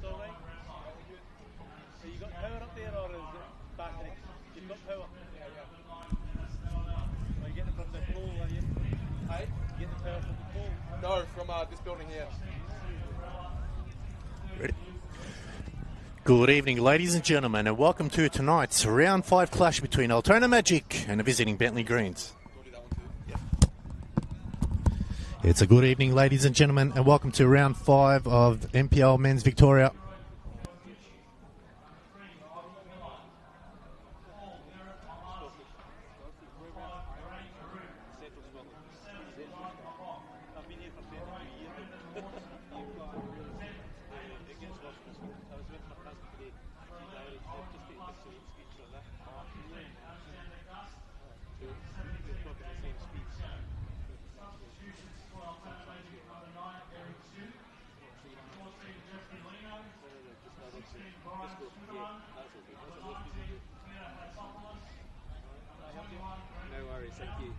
That's all right. So you got power up there, or is it battery? You've got power. Are you getting it from the pole? Are you? Hey? You getting the power from the pole? No, from this building here. Ready? Good evening, ladies and gentlemen, and welcome to tonight's round 5 clash between Altona Magic and the visiting Bentley Greens. It's a good evening, ladies and gentlemen, and welcome to round 5 of NPL Men's Victoria. No worries, thank you.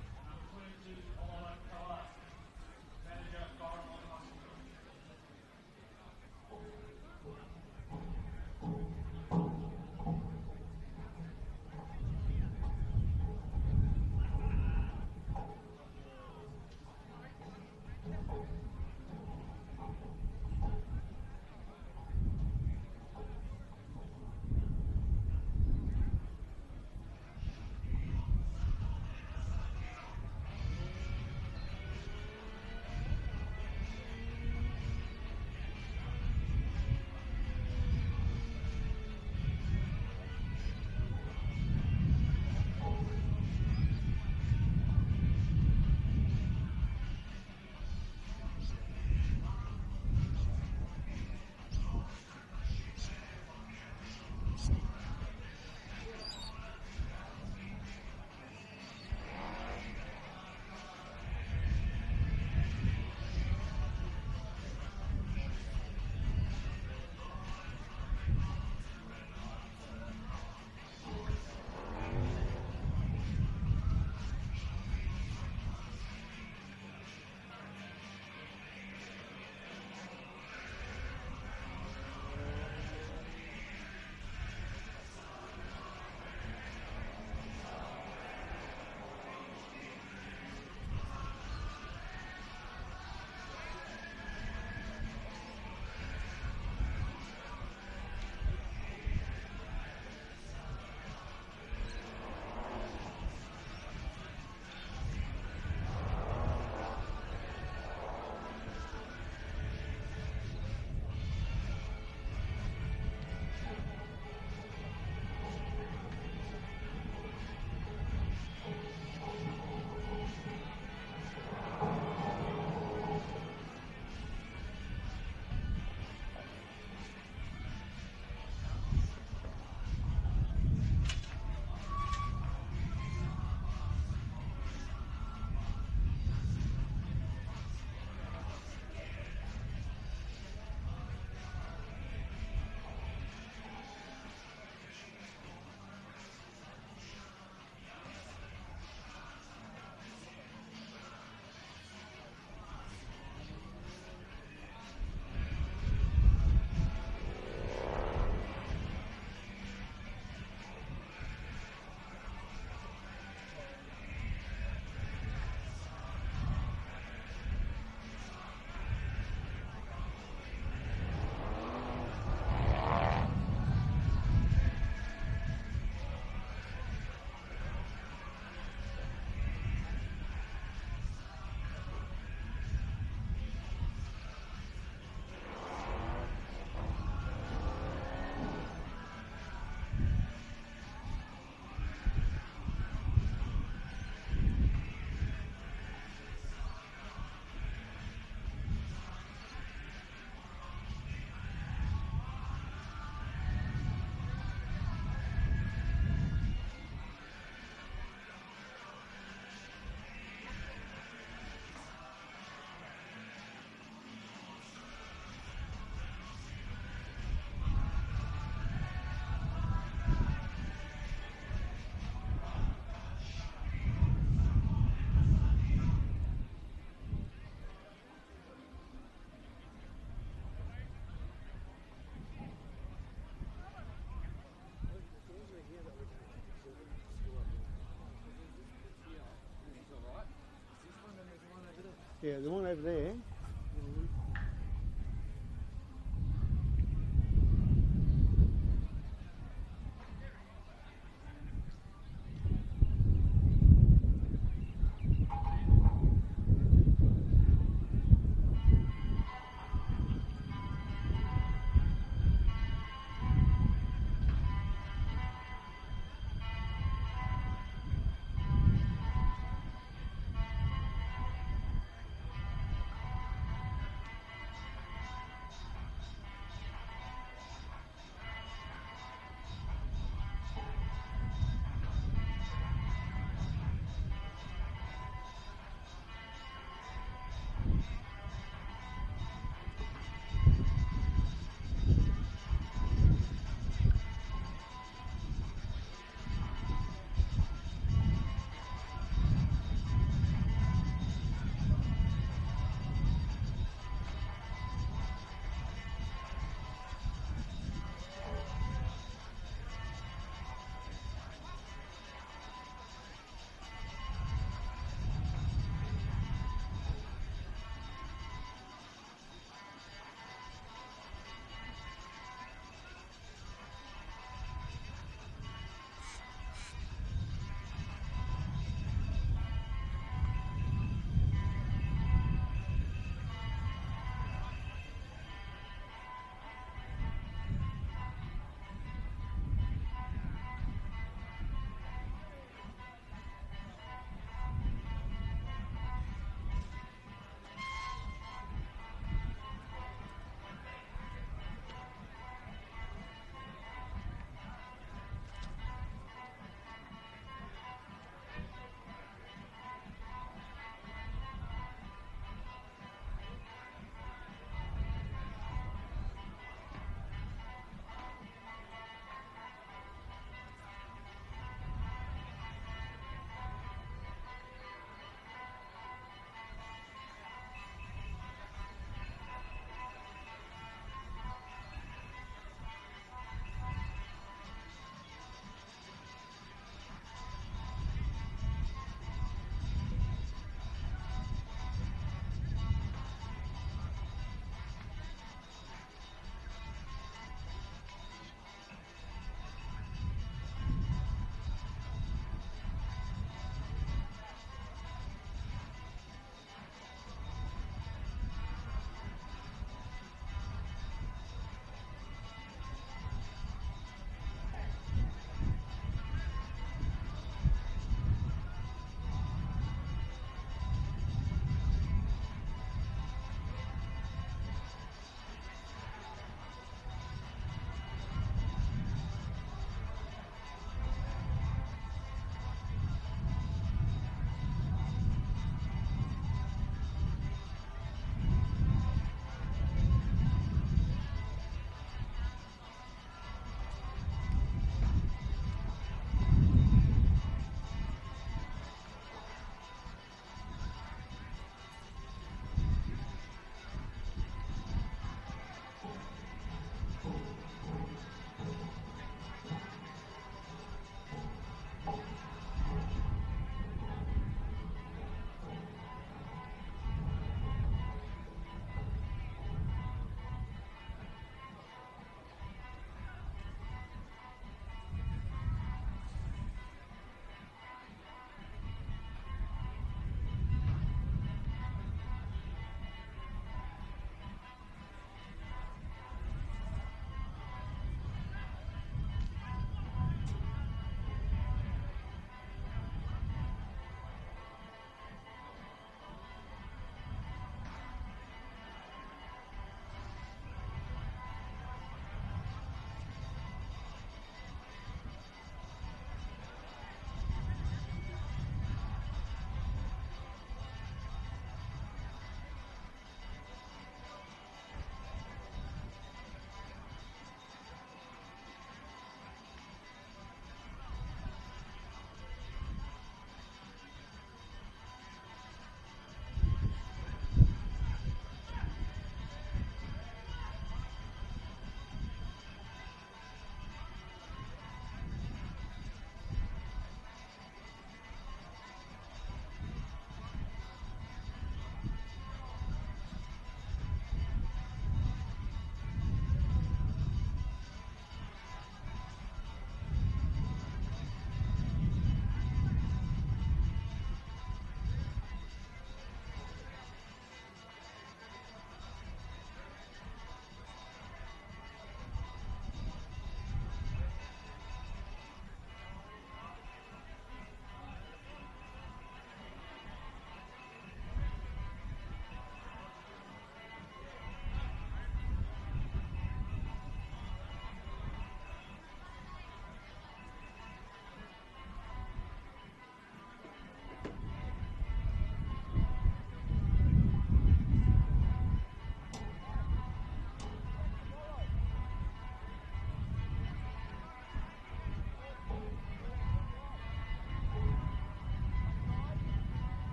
Yeah, the one over there.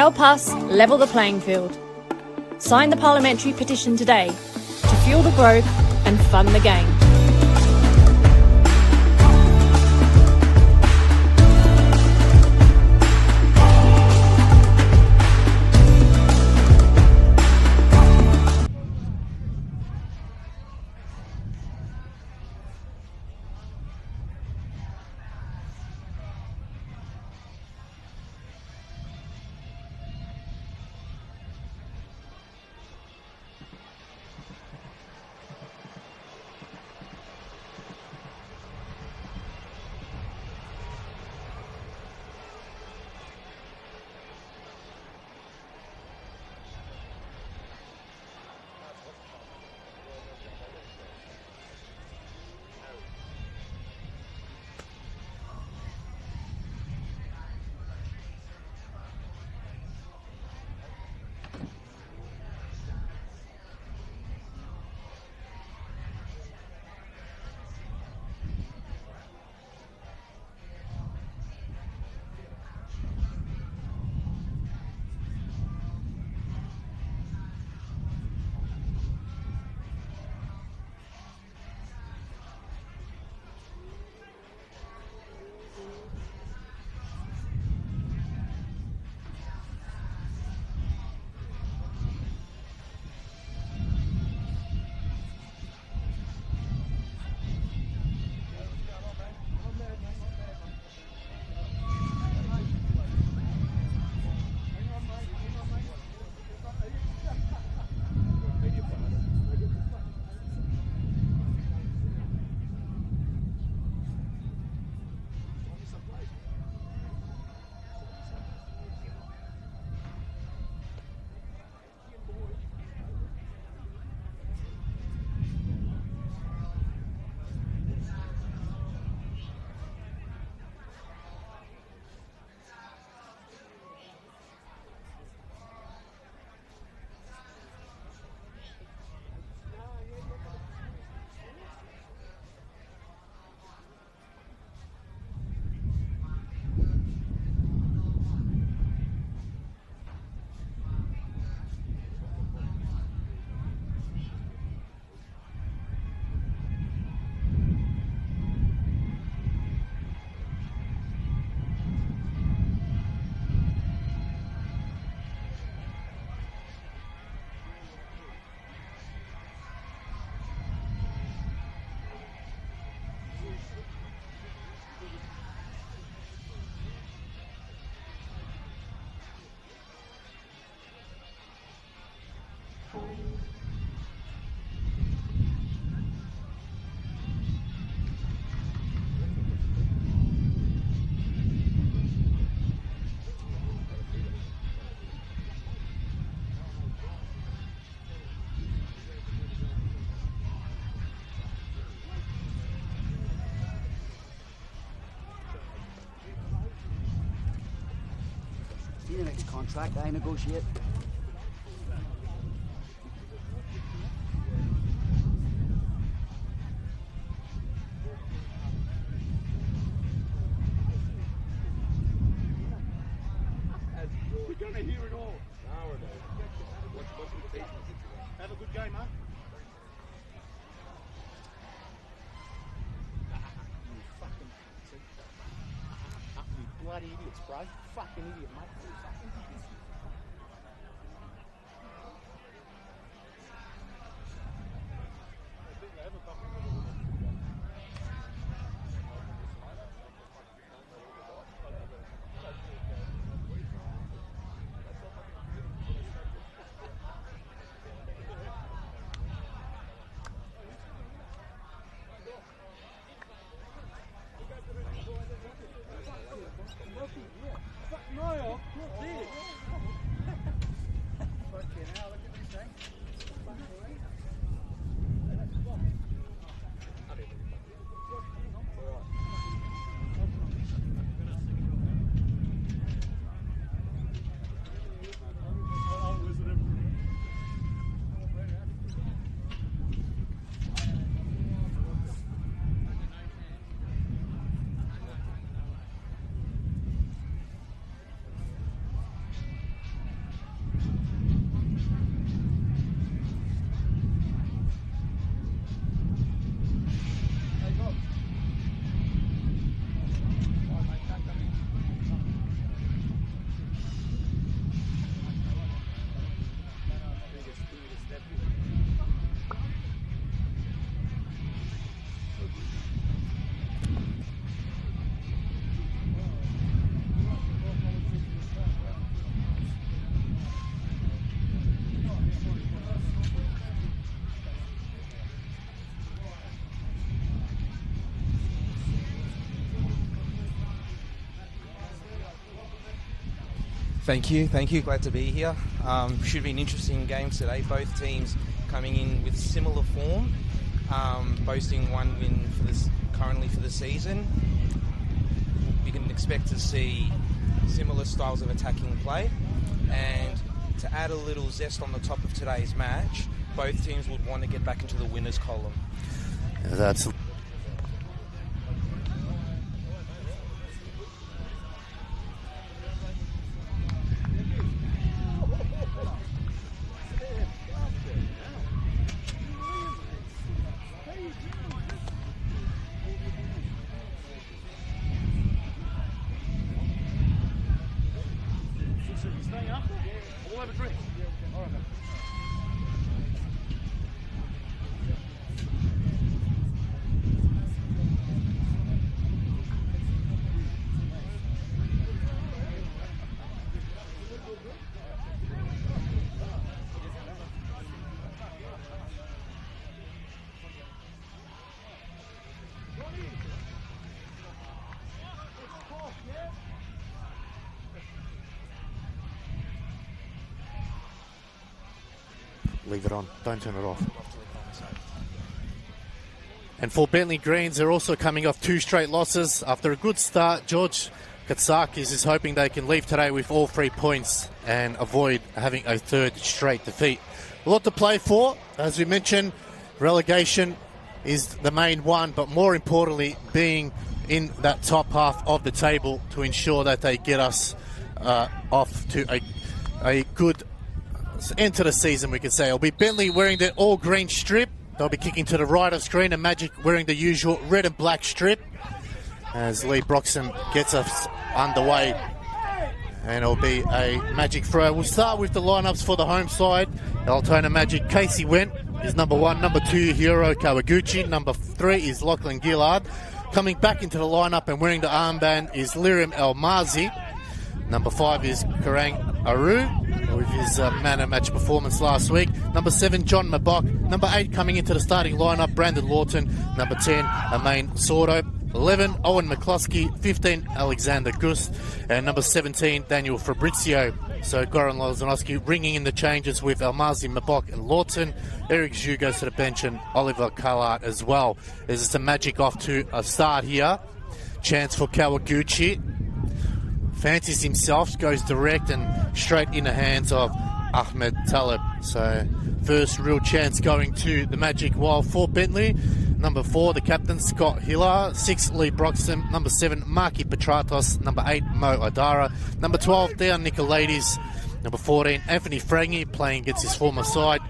Help us level the playing field. Sign the parliamentary petition today to fuel the growth and fund the game. See the next contract I negotiate. We're going to hear it all. Have a good game, huh? You bloody idiots, bro. Fucking idiot, mate. You fucking idiots. No, not this. Thank you. Glad to be here. Should be an interesting game today. Both teams coming in with similar form, boasting one win currently for the season. We can expect to see similar styles of attacking play, and to add a little zest on the top of today's match, both teams would want to get back into the winners column. That's leave it on. Don't turn it off. And for Bentley Greens, they're also coming off 2 straight losses. After a good start, George Katsakis is hoping they can leave today with all 3 points and avoid having a 3rd straight defeat. A lot to play for. As we mentioned, relegation is the main one, but more importantly, being in that top half of the table to ensure that they get us off to a good end to the season, we could say. It'll be Bentley wearing their all-green strip. They'll be kicking to the right of screen, and Magic wearing the usual red and black strip as Lee Broxham gets us underway. And it'll be a Magic throw. We'll start with the lineups for the home side. Altona Magic, Casey Went is number 1. Number 2, Hiro Kawaguchi. Number 3 is Lachlan Gillard. Coming back into the lineup and wearing the armband is Lirim Elmazi. Number 5 is Karang Aru, with his man of match performance last week. Number 7, John Mabok. Number 8, coming into the starting lineup, Brandon Lawton. Number 10, Amain Sordo. 11, Owen McCluskey. 15, Alexander Gust. And number 17, Daniel Fabrizio. So Goran Lozanowski ringing in the changes with Elmazi, Mabok and Lawton. Eric Zhu goes to the bench and Oliver Kallart as well. There's just a Magic off to a start here. Chance for Kawaguchi. Fancies himself, goes direct and straight in the hands of Ahmed Talib. So first real chance going to the Magic, while for Bentley, number 4, the captain, Scott Hiller. 6, Lee Broxham. Number 7, Marky Petratos. Number 8, Mo Adara. Number 12, Dejan Nicolaides. Number 14, Anthony Frangi, playing against his former side.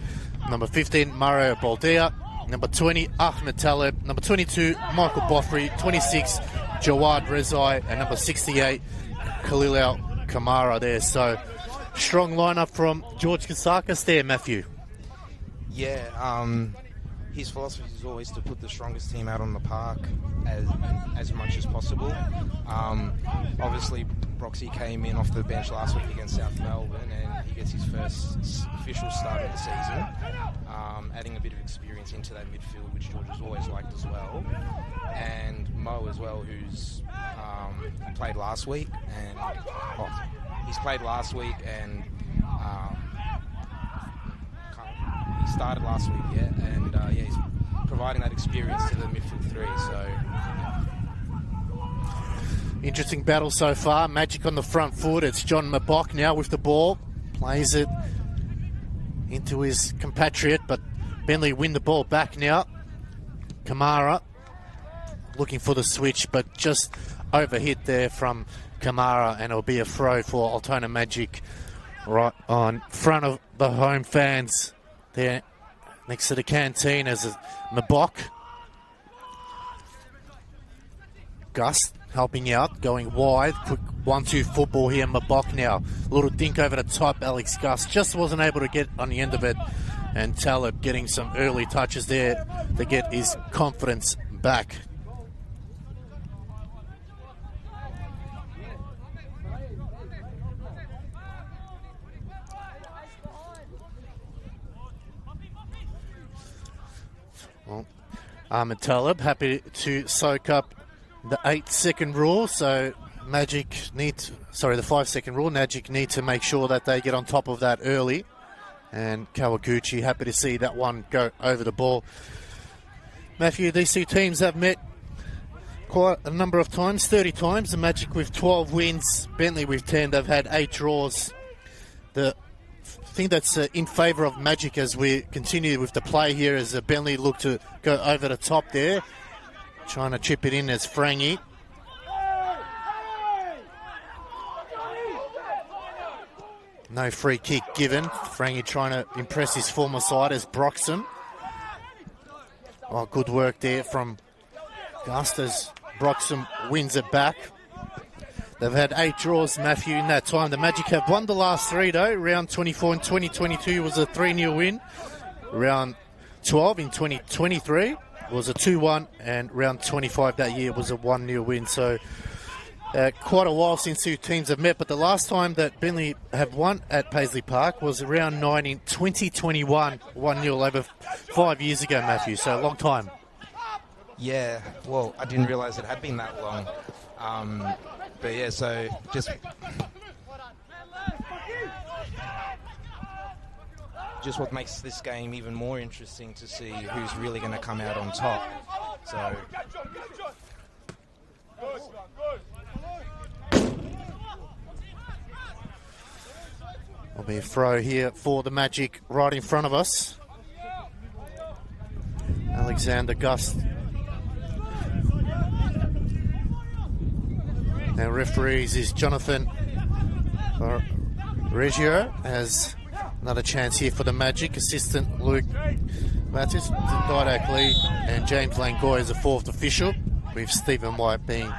Number 15, Mario Baldea. Number 20, Ahmed Talib. Number 22, Michael Boffrey. 26, Jawad Rezai. And number 68, Khalil Kamara there. So strong lineup from George Katsakis there, Matthew. Yeah, his philosophy is always to put the strongest team out on the park as much as possible. Obviously, Broxy came in off the bench last week against South Melbourne, and he gets his first official start of the season, adding a bit of experience into that midfield, which George has always liked as well. And Mo as well, who's played last week, and he started last week, and he's providing that experience to the midfield 3. So interesting battle so far. Magic on the front foot. It's John Mabok now with the ball, plays it into his compatriot, but Bentley win the ball back now. Kamara looking for the switch, but just overhit there from Kamara, and it'll be a throw for Altona Magic right on front of the home fans there next to the canteen as a Mabok. Gus helping out, going wide. Quick 1-2 football here. Mabok now. A little dink over the top. Alex Gus just wasn't able to get on the end of it. And Talib getting some early touches there to get his confidence back. Well, Ahmed Talib happy to soak up the 8-second rule, so the 5 second rule. Magic need to make sure that they get on top of that early. And Kawaguchi happy to see that one go over the ball. Matthew, these two teams have met quite a number of times, 30 times. The Magic with 12 wins, Bentley with 10. They've had 8 draws. The thing that's in favour of Magic as we continue with the play here is Bentley look to go over the top there. Trying to chip it in as Frangi. No free kick given. Frangi trying to impress his former side as Broxham. Oh, good work there from Gust as Broxham wins it back. They've had 8 draws, Matthew, in that time. The Magic have won the last 3, though. Round 24 in 2022 was a 3-0 win. Round 12 in 2023 was a 2-1. And round 25 that year was a 1-0 win. So quite a while since two teams have met. But the last time that Bentley have won at Paisley Park was round 9 in 2021. 1-0 over 5 years ago, Matthew. So a long time. Yeah, well, I didn't realise it had been that long. But yeah, so just what makes this game even more interesting to see who's really going to come out on top. So there'll be a throw here for the Magic right in front of us. Alexander Gust. Our referees is Jonathan Reggio. Has another chance here for the Magic. Assistant Luke Mattis, Didac Lee, and James Langoy is the 4th official, with Stephen White being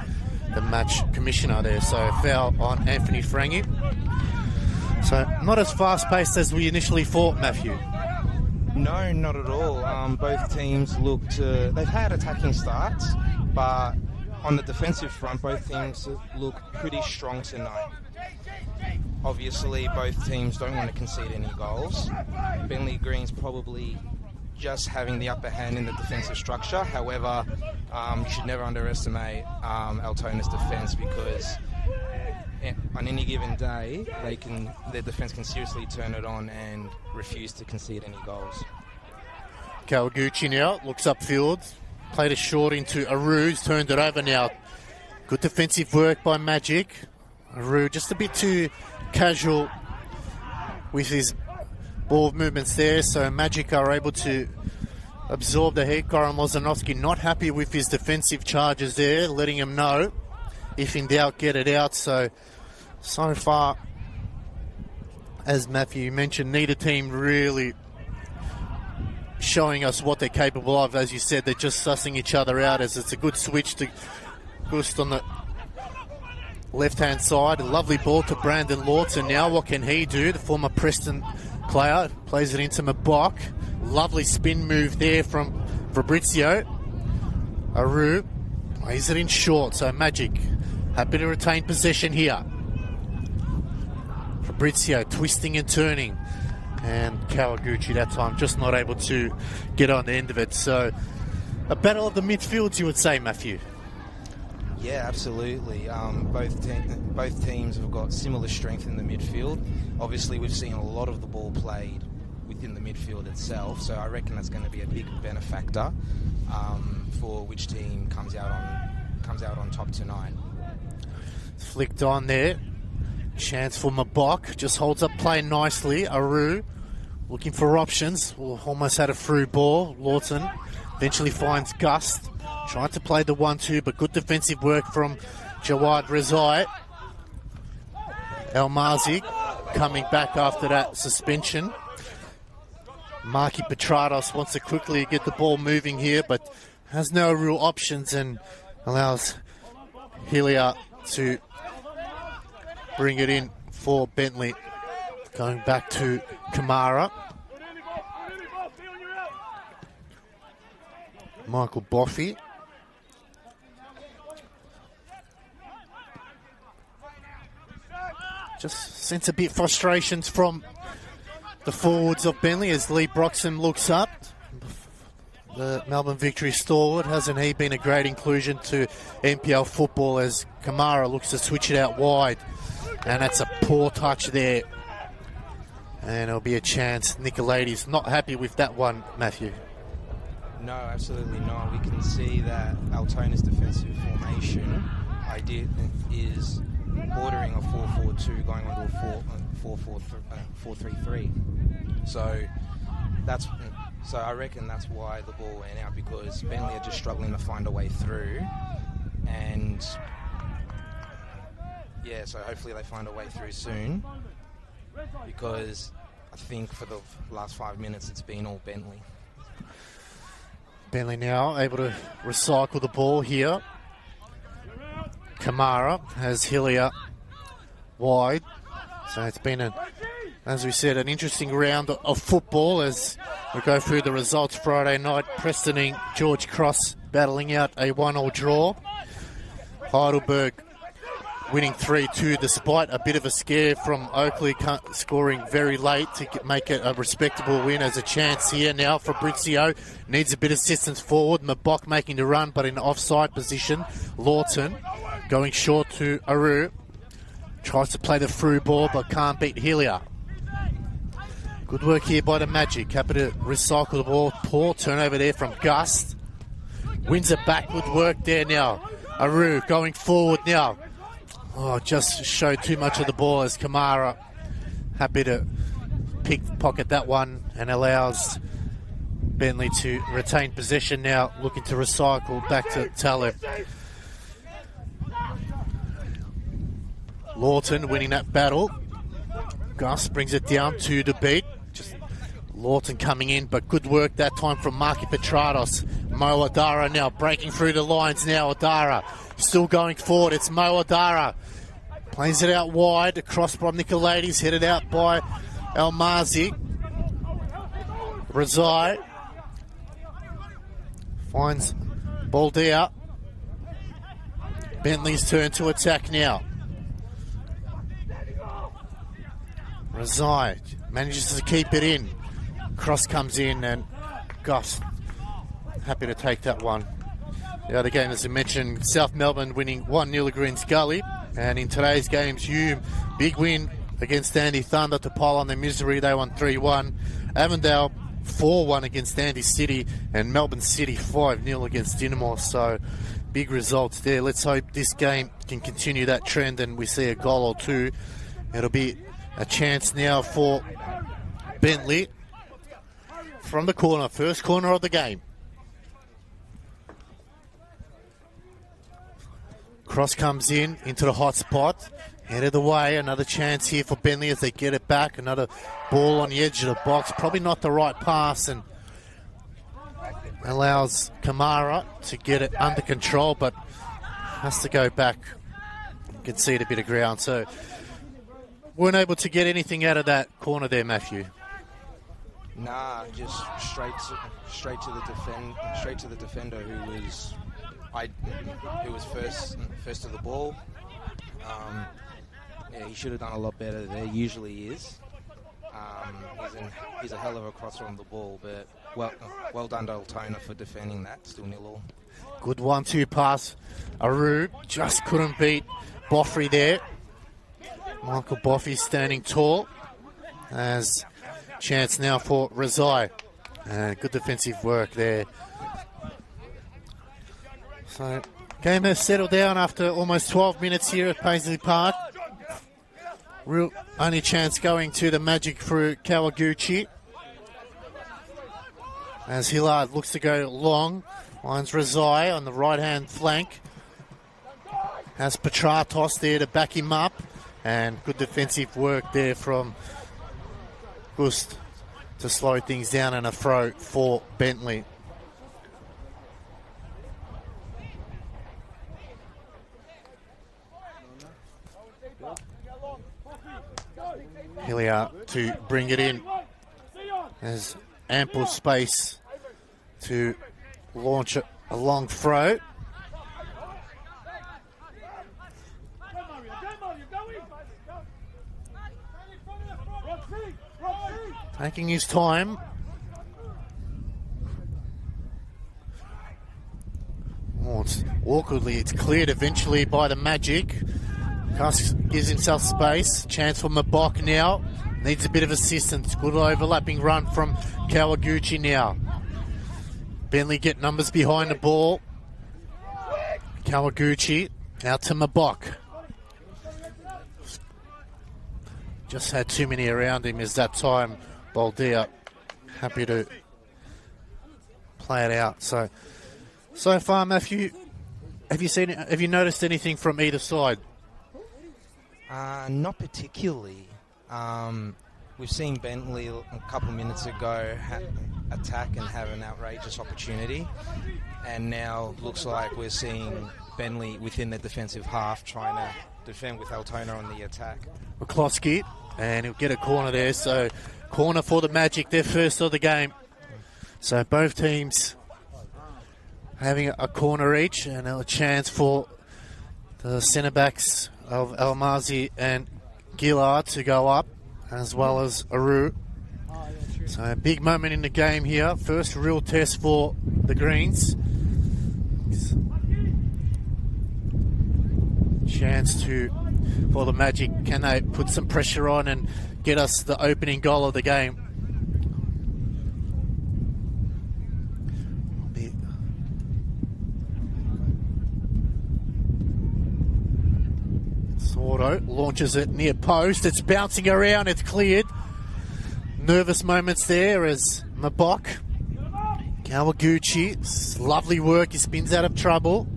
the match commissioner there. So foul on Anthony Frangi. So not as fast-paced as we initially thought, Matthew. no, not at all. Both teams they've had attacking starts, but on the defensive front, both teams look pretty strong tonight. Obviously, both teams don't want to concede any goals. Bentley Green's probably just having the upper hand in the defensive structure. However, you should never underestimate Altona's defence, because on any given day, their defence can seriously turn it on and refuse to concede any goals. Kawaguchi now looks upfield, played it short into Aru's, turned it over now. Good defensive work by Magic. Aru just a bit too casual with his ball movements there, so Magic are able to absorb the hit. Goran Lozanovsky not happy with his defensive charges there, letting him know, if in doubt, get it out. So far, as Matthew mentioned, neither team really showing us what they're capable of. As you said, they're just sussing each other out, as it's a good switch to Gust on the left-hand side. A lovely ball to Brandon Lawton. Now what can he do? The former Preston player plays it into Mabok. Lovely spin move there from Fabrizio. Aru plays it in short, so Magic happy to retain possession here. Fabrizio twisting and turning, and Kawaguchi that time just not able to get on the end of it. So a battle of the midfields, you would say, Matthew? Yeah, absolutely. Both teams have got similar strength in the midfield. Obviously, we've seen a lot of the ball played within the midfield itself, so I reckon that's going to be a big benefactor for which team comes out on top tonight. Flicked on there. Chance for Mabok. Just holds up play nicely. Aru looking for options. Almost had a through ball. Lawton eventually finds Gust. Trying to play the 1-2, but good defensive work from Jawad Rezai. El Mazi coming back after that suspension. Marky Petrados wants to quickly get the ball moving here, but has no real options and allows Hilliard to bring it in for Bentley. Going back to Kamara. Michael Boffey. Just sense a bit frustrations from the forwards of Bentley as Lee Broxham looks up. the Melbourne Victory stalwart. Hasn't he been a great inclusion to NPL football as Kamara looks to switch it out wide. And that's a poor touch there. And it'll be a chance. Nicolaides not happy with that one, Matthew. No, absolutely not. We can see that Altona's defensive formation idea is ordering a 4-4-2 going onto a 4-3-3. So I reckon that's why the ball went out, because Bentley are just struggling to find a way through. And yeah, so hopefully they find a way through soon, because I think for the last 5 minutes it's been all Bentley. Bentley now able to recycle the ball here. Kamara has Hillier wide. So it's been, as we said, an interesting round of football as we go through the results Friday night. Preston and George Cross battling out a 1-1 draw. Heidelberg winning 3-2 despite a bit of a scare from Oakley scoring very late to make it a respectable win. As a chance here now for Fabrizio. Needs a bit of assistance forward. Mabok making the run but in offside position. Lawton going short to Aru. Tries to play the through ball but can't beat Hillier. Good work here by the Magic. Happy to recycle the ball. Poor turnover there from Gust. Wins it back. Good work there now. Aru going forward now. Oh, just showed too much of the ball as Kamara happy to pickpocket that one and allows Bentley to retain possession now, looking to recycle back to Taleb. Lawton winning that battle. Gus brings it down to the beat. Just Lawton coming in, but good work that time from Marky Petrados. Mo Adara now breaking through the lines now. Adara still going forward. It's Mo Adara. Plays it out wide. Across from Nicolaides. Headed out by Almazi. Razai finds Baldia. Bentley's turn to attack now. Razai manages to keep it in. Cross comes in and Gus happy to take that one. The other game, as I mentioned, South Melbourne winning 1-0 against Gully. And in today's games, Hume, big win against Andy Thunder to pile on their misery. They won 3-1. Avondale 4-1 against Andy City. And Melbourne City 5-0 against Dinamo. So big results there. Let's hope this game can continue that trend and we see a goal or two. It'll be a chance now for Bentley from the corner, first corner of the game. Cross comes in into the hot spot, headed away. Another chance here for Bentley as they get it back. Another ball on the edge of the box. Probably not the right pass and allows Kamara to get it under control, but has to go back. You can see it a bit of ground. So weren't able to get anything out of that corner there, Matthew. Nah, just straight to the defender who was first to the ball. Yeah, he should have done a lot better there. Usually is. He's a hell of a crosser on the ball, but well done to Altona for defending that. Still 0-0. Good 1-2 pass. Aru just couldn't beat Boffrey there. Michael Boffey standing tall. As chance now for Razai. Good defensive work there. So game has settled down after almost 12 minutes here at Paisley Park. Real only chance going to the Magic through Kawaguchi. As Hillard looks to go long. Finds Razai on the right-hand flank. Has Petratos there to back him up. And good defensive work there from Gust to slow things down, and a throw for Bentley. Hillier to bring it in. There's ample space to launch a long throw. Taking his time. Awkwardly, it's cleared eventually by the Magic. Cusk gives himself space. Chance for Mabok now. Needs a bit of assistance. Good overlapping run from Kawaguchi now. Bentley get numbers behind the ball. Kawaguchi out to Mabok. Just had too many around him as that time. Baldia happy to play it out. So far, Matthew, have you noticed anything from either side? Not particularly. We've seen Bentley a couple minutes ago attack and have an outrageous opportunity, and now looks like we're seeing Bentley within the defensive half trying to defend with Altona on the attack. McCloskey, and he'll get a corner there. So corner for the Magic, their first of the game. So both teams having a corner each, and a chance for the centre backs of Almazi and Gillard to go up, as well as Aru. So a big moment in the game here. First real test for the Greens. Chance for the Magic. Can they put some pressure on and get us the opening goal of the game? Sordo launches it near post. It's bouncing around. It's cleared. Nervous moments there as Mabok. Kawaguchi. Lovely work. He spins out of trouble.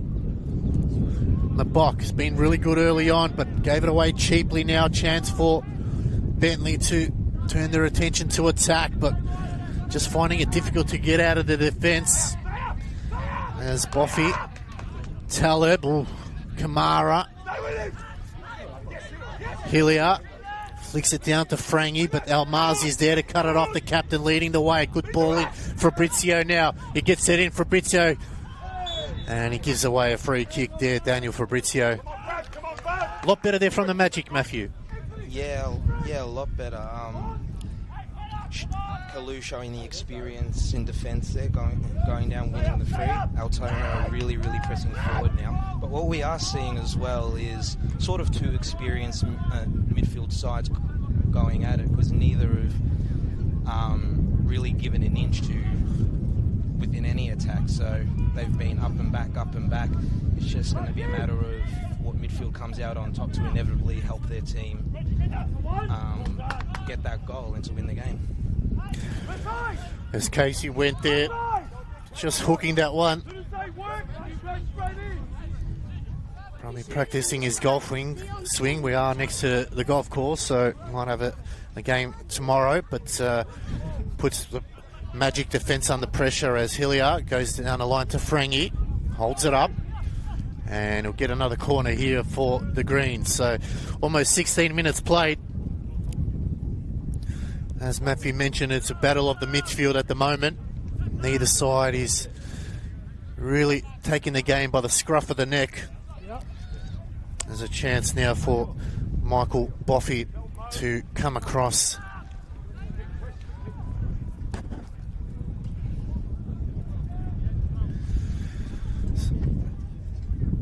Mabok has been really good early on, but gave it away cheaply now. Chance for Bentley to turn their attention to attack, but just finding it difficult to get out of the defence. As Boffy, Taleb, Kamara, Hillier flicks it down to Frangi, but Almazi is there to cut it off. The captain leading the way. Good ball in. Fabrizio now. He gets it in. Fabrizio. And he gives away a free kick there, Daniel Fabrizio. A lot better there from the Magic, Matthew. Yeah, a lot better. Kalu showing the experience in defence there, going down, winning the free. Altona are really pressing forward now. But what we are seeing as well is sort of two experienced midfield sides going at it, because neither have really given an inch to within any attack. So they've been up and back. It's just going to be a matter of what midfield comes out on top to inevitably help their team get that goal and to win the game. As Casey went there, just hooking that one. Probably practicing his golf swing. We are next to the golf course, so might have a game tomorrow, but puts the Magic defence under pressure as Hillier goes down the line to Frangi, holds it up, and he'll get another corner here for the Greens. So almost 16 minutes played. As Matthew mentioned, it's a battle of the midfield at the moment. Neither side is really taking the game by the scruff of the neck. There's a chance now for Michael Boffy to come across.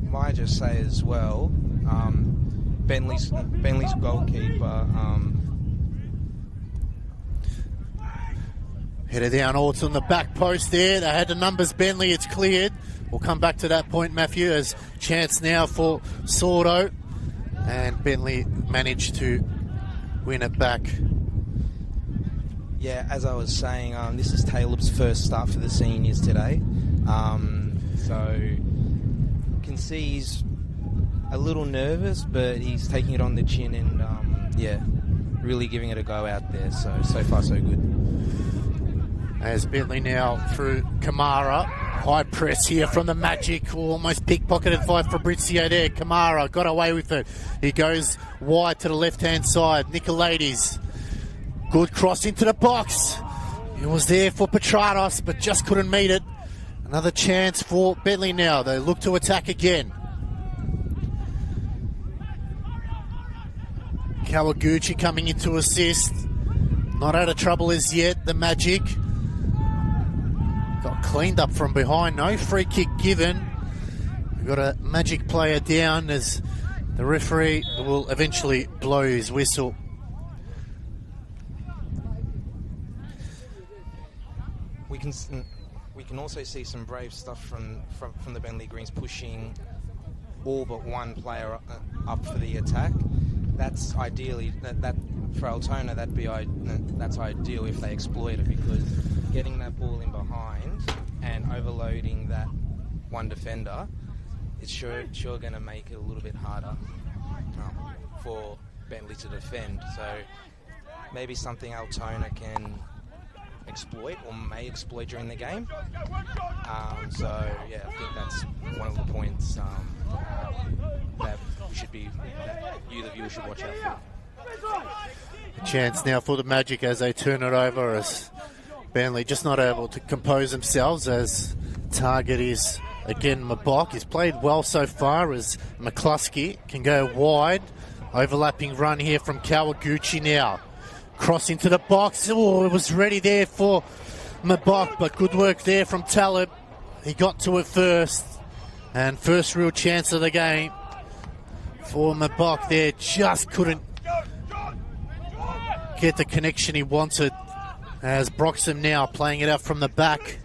Might just say as well, Bentley's goalkeeper. Header down, it's on the back post there. They had the numbers, Bentley, it's cleared. We'll come back to that point, Matthew, as chance now for Sordo. And Bentley managed to win it back. Yeah, as I was saying, this is Taleb's first start for the seniors today. So can see he's a little nervous, but he's taking it on the chin and really giving it a go out there. So far so good. As Bentley now through Kamara. High press here from the Magic. Almost pickpocketed by Fabrizio there. Kamara got away with it. He goes wide to the left-hand side. Nicolaides. Good cross into the box. He was there for Petratos, but just couldn't meet it. Another chance for Bentley now. They look to attack again. Kawaguchi coming in to assist. Not out of trouble as yet, the Magic. Got cleaned up from behind. No free kick given. We've got a Magic player down as the referee will eventually blow his whistle. We can also see some brave stuff from the Bentley Greens, pushing all but one player up for the attack. That's ideally that for Altona. That's ideal if they exploit it, because getting that ball in behind and overloading that one defender, it's sure going to make it a little bit harder for Bentley to defend. So maybe something Altona can exploit or may exploit during the game. So yeah, I think that's one of the points that you, the viewer, should watch out for. A chance now for the Magic as they turn it over, as Bentley just not able to compose themselves, as target is again Mabok. He's played well so far as McCluskey can go wide. Overlapping run here from Kawaguchi now. Cross into the box. Oh, it was ready there for Mabok, but good work there from Talib. He got to it first. And first real chance of the game for Mabok there. Just couldn't get the connection he wanted, as Broxham now playing it out from the back.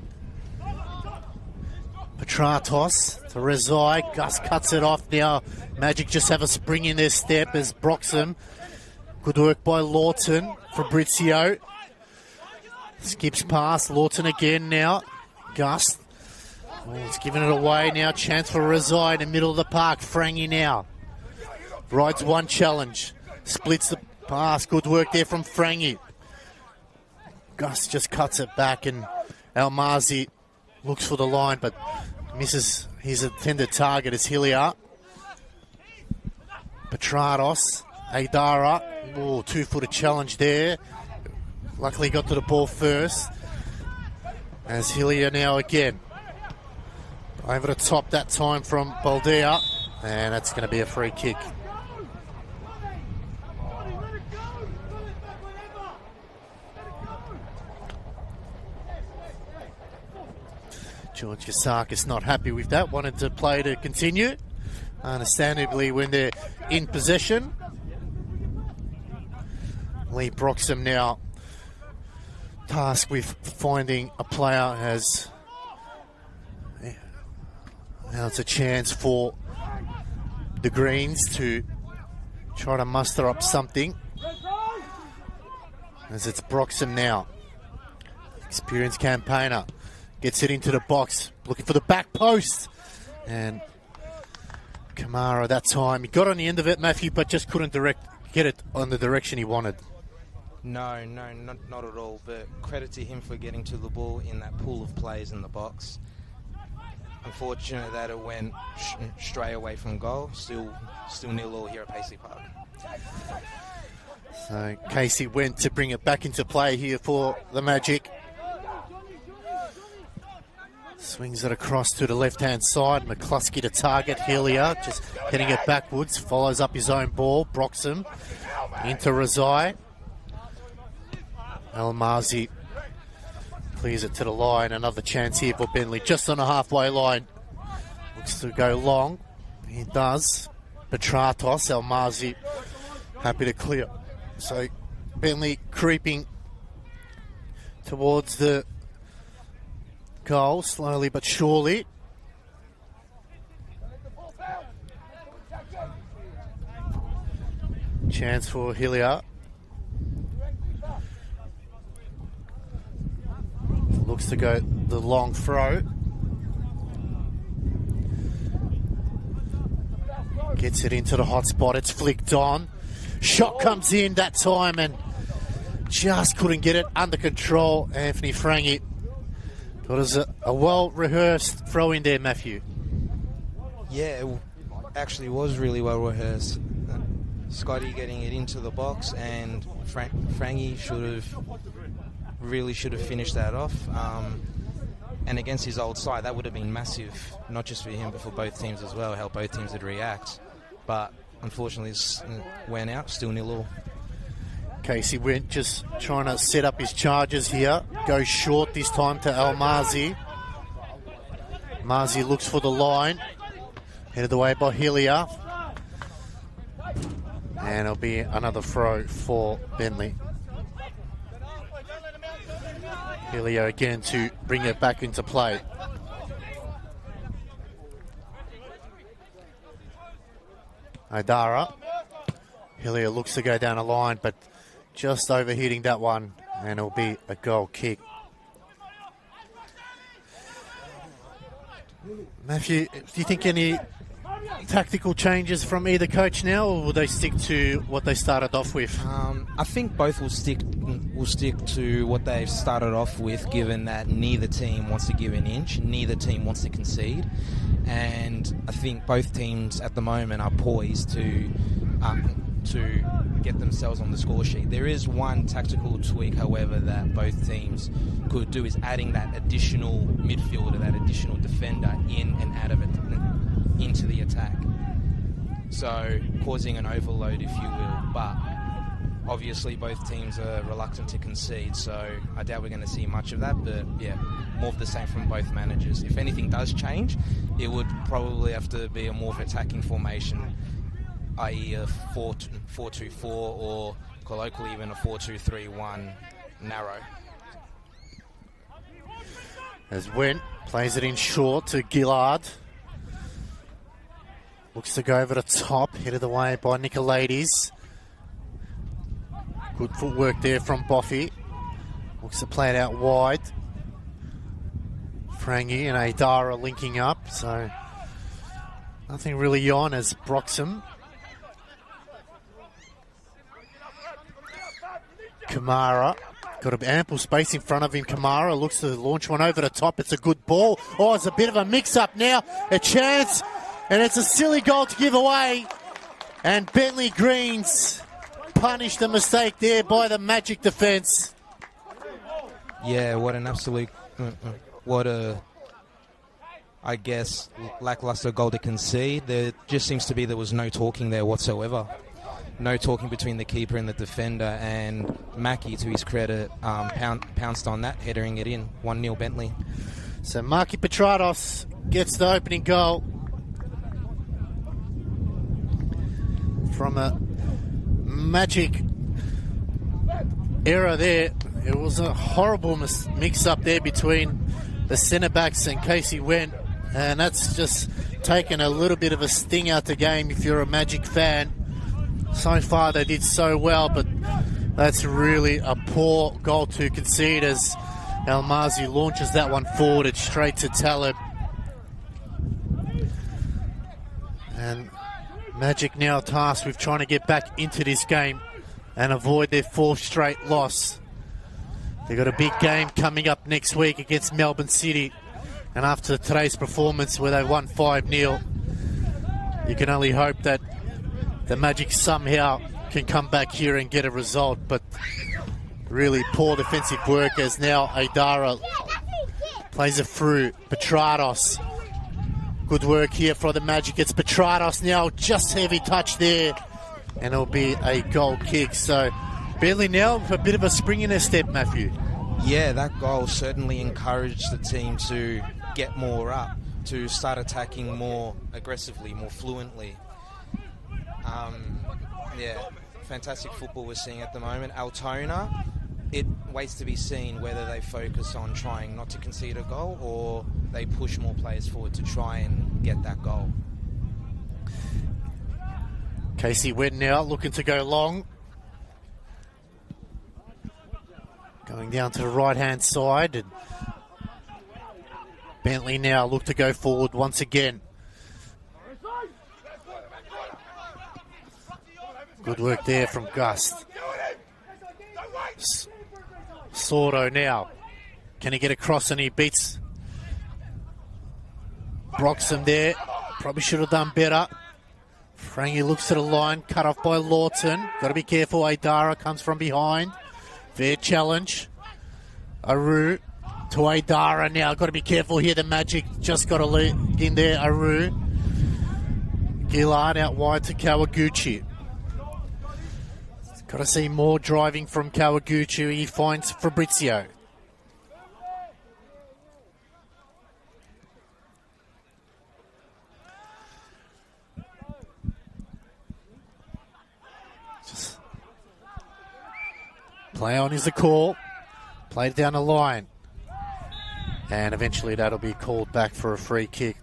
Petratos to Rezai. Gus cuts it off now. Magic just have a spring in their step as Broxham. Good work by Lawton. Fabrizio skips past Lawton again now. Gus. Oh, he's giving it away now. Chance for Rezai in the middle of the park. Frangi now rides one challenge. Splits the pass. Good work there from Frangi. Gus just cuts it back, and Almazi looks for the line but misses his intended target as Hilliard. Petratos. Aidara. Oh, 2-footer challenge there. Luckily got to the ball first. As Hilliard now again. Over the top that time from Baldea. And that's going to be a free kick. George Kasakis not happy with that. Wanted to play to continue. Understandably, when they're in possession. Lee Broxham now tasked with finding a player. Now it's a chance for the Greens to try to muster up something, as it's Broxham now. Experienced campaigner gets it into the box, looking for the back post, and Kamara that time, he got on the end of it, Matthew, but just couldn't get it on the direction he wanted. No, not at all. But credit to him for getting to the ball in that pool of players in the box. Unfortunate that it went stray away from goal. Still 0-0 here at Paisley Park. So Casey went to bring it back into play here for the Magic. Swings it across to the left-hand side. McCluskey to target. Hilliard just hitting it backwards. Follows up his own ball. Broxham into Rezai. Almazi clears it to the line. Another chance here for Bentley. Just on the halfway line. Looks to go long. He does. Petratos. Almazi happy to clear. So Bentley creeping towards the goal, slowly but surely. Chance for Hilliard. Looks to go the long throw. Gets it into the hot spot. It's flicked on. Shot comes in that time and just couldn't get it under control. Anthony Frangi. It was a well-rehearsed throw in there, Matthew. Yeah, it actually was really well-rehearsed. Scotty getting it into the box, and Frangi should have finished that off. And against his old side, that would have been massive, not just for him, but for both teams as well, how both teams would react. But unfortunately, it went out, still 0-0. Casey went just trying to set up his charges here. Goes short this time to Almazi. Mazi looks for the line. Headed away by Hillier. And it'll be another throw for Bentley. Hillier again to bring it back into play. Idara. Hillier looks to go down a line, but just overhitting that one, and it'll be a goal kick. Matthew, do you think any tactical changes from either coach now, or will they stick to what they started off with? I think both will stick to what they've started off with, given that neither team wants to give an inch, neither team wants to concede, and I think both teams at the moment are poised to get themselves on the score sheet. There is one tactical tweak, however, that both teams could do, is adding that additional midfielder, that additional defender in and out of it, into the attack. So causing an overload, if you will, but obviously both teams are reluctant to concede, so I doubt we're going to see much of that, but yeah, more of the same from both managers. If anything does change, it would probably have to be a more of attacking formation, i.e. a 4-2-4 or colloquially even a 4-2-3-1 narrow. As Went plays it in short to Gillard. Looks to go over the top, headed away by Nicolaides. Good footwork there from Boffy. Looks to play it out wide. Frangi and Aidara linking up, so nothing really on as Broxham. Kamara, got ample space in front of him. Kamara looks to launch one over the top. It's a good ball. Oh, it's a bit of a mix-up now. A chance, and it's a silly goal to give away. And Bentley Greens punish the mistake there by the Magic defence. Yeah, what an absolute, I guess, lackluster goal to concede. There just seems to be there was no talking there whatsoever. No talking between the keeper and the defender, and Mackie, to his credit, pounced on that, headering it in. 1-0 Bentley. So Marky Petratos gets the opening goal from a Magic error there. It was a horrible mix-up there between the centre-backs and Casey Went, and that's just taken a little bit of a sting out the game if you're a Magic fan. So far they did so well, but that's really a poor goal to concede as Almazi launches that one forward. It's straight to Talib. And Magic now tasked with trying to get back into this game and avoid their fourth straight loss. They've got a big game coming up next week against Melbourne City. And after today's performance where they won 5-0, you can only hope that the Magic somehow can come back here and get a result, but really poor defensive work as now Aidara plays it through. Petratos. Good work here for the Magic. It's Petratos now, just heavy touch there, and it'll be a goal kick. So Bentley now with a bit of a spring in their step, Matthew. Yeah, that goal certainly encouraged the team to get more up, to start attacking more aggressively, more fluently. Yeah, fantastic football we're seeing at the moment. Altona, it waits to be seen whether they focus on trying not to concede a goal or they push more players forward to try and get that goal. Casey Went now looking to go long. Going down to the right-hand side. And Bentley now look to go forward once again. Good work there from Gust. Sordo now. Can he get across, and he beats Broxham there. Probably should have done better. Frangi looks to the line, cut off by Lawton. Got to be careful. Aidara comes from behind. Fair challenge. Aru to Aidara now. Got to be careful here. The Magic just got to lead in there. Aru. Gillard out wide to Kawaguchi. Got to see more driving from Kawaguchi. He finds Fabrizio. Play on is the call. Played down the line. And eventually that'll be called back for a free kick.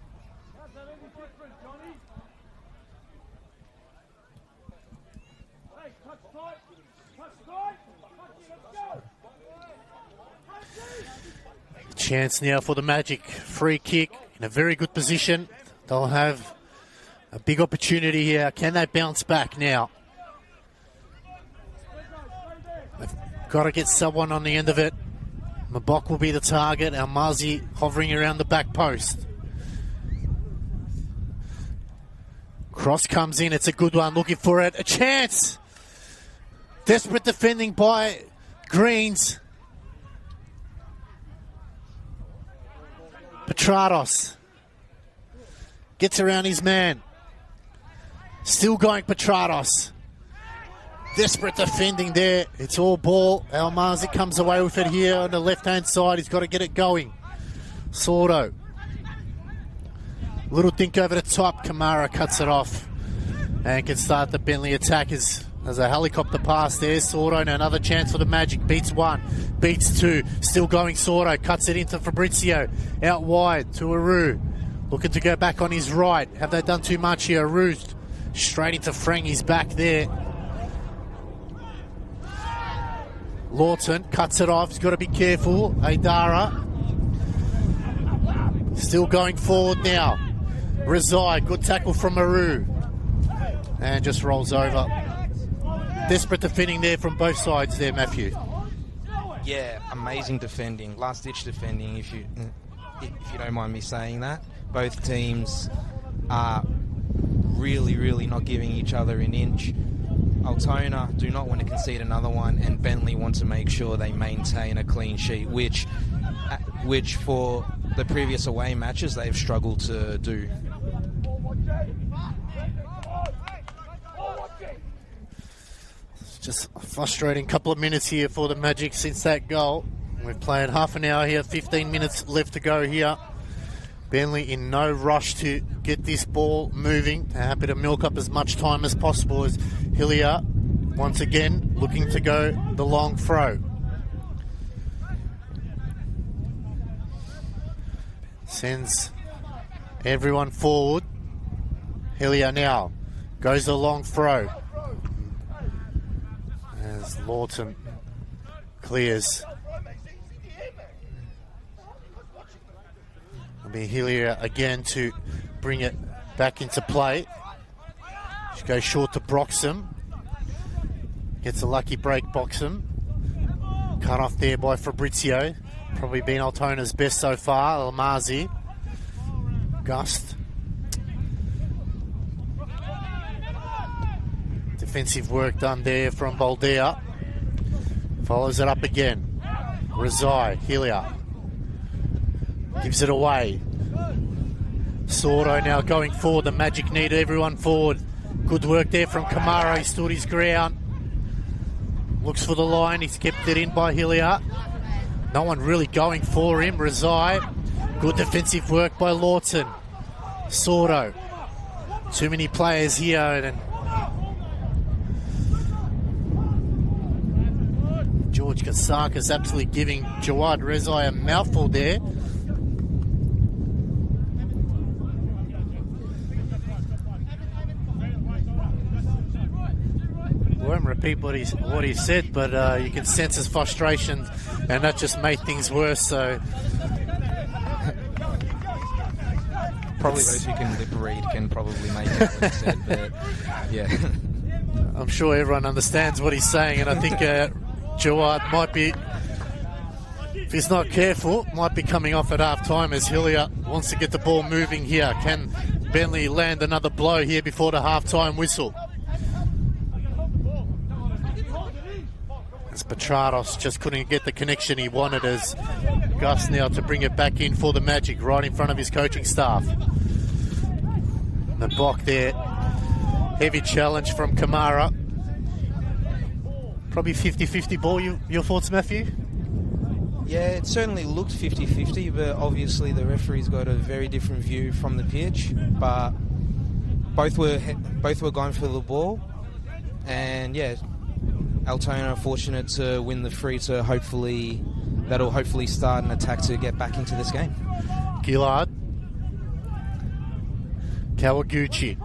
Chance now for the Magic. Free kick in a very good position. They'll have a big opportunity here. Can they bounce back now? They've got to get someone on the end of it. Mabok will be the target. Almazi hovering around the back post. Cross comes in. It's a good one. Looking for it. A chance. Desperate defending by Greens. Petratos gets around his man. Still going Petratos. Desperate defending there. It's all ball. Almazi comes away with it here on the left-hand side. He's got to get it going. Sordo. Little dink over the top. Kamara cuts it off and can start the Bentley attack. There's a helicopter pass there. Sordo, and another chance for the Magic. Beats one, beats two. Still going Sordo. Cuts it into Fabrizio. Out wide to Aru. Looking to go back on his right. Have they done too much here? Aru straight into Frang. He's back there. Lawton cuts it off. He's got to be careful. Aidara. Still going forward now. Rezai. Good tackle from Aru. And just rolls over. Desperate defending there from both sides there, Matthew. Yeah, amazing defending. Last-ditch defending, if you don't mind me saying that. Both teams are really not giving each other an inch. Altona do not want to concede another one, and Bentley want to make sure they maintain a clean sheet, which for the previous away matches they've struggled to do. Just a frustrating couple of minutes here for the Magic since that goal. We're playing half an hour here, 15 minutes left to go here. Bentley in no rush to get this ball moving. They're happy to milk up as much time as possible as Hillier, once again, looking to go the long throw. Sends everyone forward. Hillier now goes the long throw. As Lawton clears. It'll be Hillier again to bring it back into play. She goes short to Broxham. Gets a lucky break, Broxham. Cut off there by Fabrizio. Probably been Altona's best so far. Almazi. Gust. Defensive work done there from Boldea. Follows it up again. Rezai, Hillier. Gives it away. Sordo now going forward. The Magic need everyone forward. Good work there from Kamara. He stood his ground. Looks for the line. He's kept it in by Hillier. No one really going for him. Rezai. Good defensive work by Lawton. Sordo. Too many players here. And George Kasaka's absolutely giving Jawad Rezai a mouthful there. Won't repeat what he said, but you can sense his frustration, and that just made things worse. So probably those who can lip read can probably make out what he said, but yeah. I'm sure everyone understands what he's saying, and I think Jawad might be, if he's not careful, might be coming off at half time as Hillier wants to get the ball moving here. Can Bentley land another blow here before the half-time whistle? As Petratos just couldn't get the connection he wanted, as Gus now to bring it back in for the Magic right in front of his coaching staff. The block there. Heavy challenge from Kamara. Probably 50-50 ball. Your thoughts, Matthew? Yeah, it certainly looked 50-50, but obviously the referee's got a very different view from the pitch. But both were going for the ball, and yeah, Altona are fortunate to win the free to that'll hopefully start an attack to get back into this game. Gillard. Kawaguchi.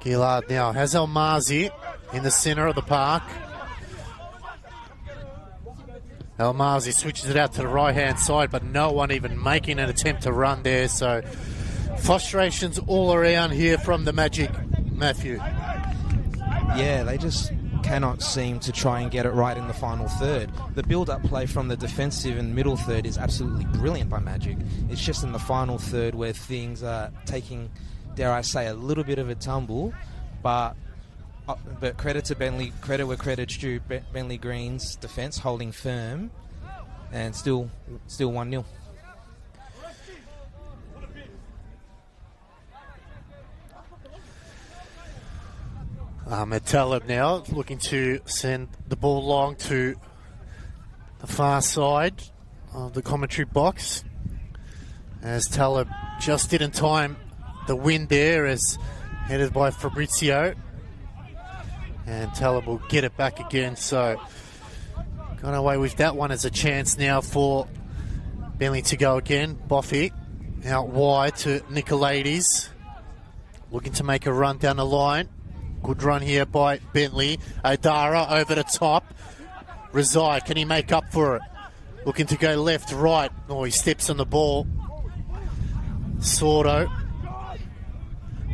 Gillard now has Almazi in the centre of the park. Almazi switches it out to the right-hand side, but no one even making an attempt to run there. So frustrations all around here from the Magic, Matthew. Yeah, they just cannot seem to try and get it right in the final third. The build-up play from the defensive and middle third is absolutely brilliant by Magic. It's just in the final third where things are taking, dare I say, a little bit of a tumble. But credit to Bentley, credit where credit's due. Bentley Green's defence holding firm, and still 1-0. Ahmed Talib now looking to send the ball long to the far side of the commentary box, as Talib just didn't time the wind there, as headed by Fabrizio, and Talib will get it back again. So got away with that one as a chance now for Bentley to go again. Boffy out wide to Nicolaides, looking to make a run down the line. Good run here by Bentley. Odara over the top. Rezai, can he make up for it? Looking to go left, right. Oh, he steps on the ball. Sordo.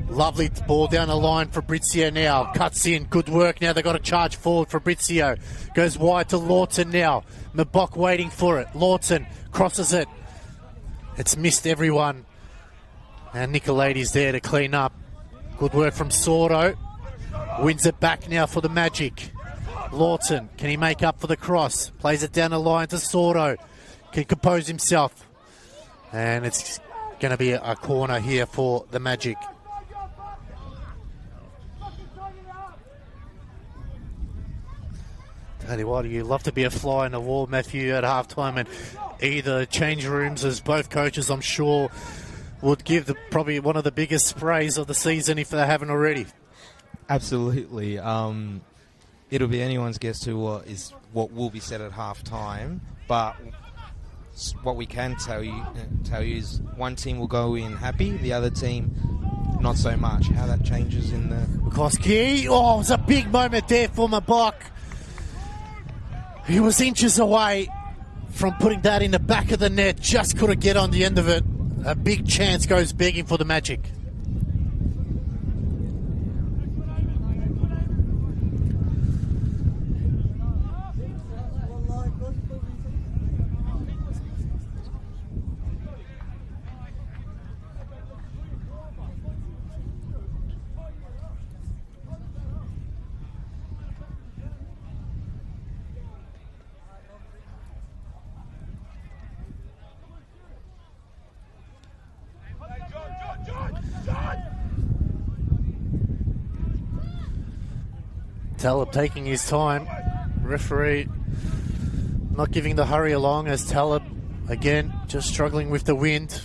Lovely ball down the line. Fabrizio now cuts in. Good work now. They've got to charge forward. Fabrizio goes wide to Lawton now. Mabok waiting for it. Lawton crosses it. It's missed everyone. And Nicolaides there to clean up. Good work from Sordo. Wins it back now for the Magic. Lawton, can he make up for the cross? Plays it down the line to Sordo. Can compose himself. And it's going to be a corner here for the Magic. Tell you what, you love to be a fly in the wall, Matthew, at halftime, and either change rooms, as both coaches, I'm sure, would give probably one of the biggest sprays of the season if they haven't already. Absolutely. It'll be anyone's guess to what will be said at halftime, but what we can tell you is one team will go in happy, the other team not so much. How that changes in the Koski. Oh, it was a big moment there for Mabok. He was inches away from putting that in the back of the net, just couldn't get on the end of it. A big chance goes begging for the Magic. Talib taking his time. Referee not giving the hurry along, as Talib again just struggling with the wind,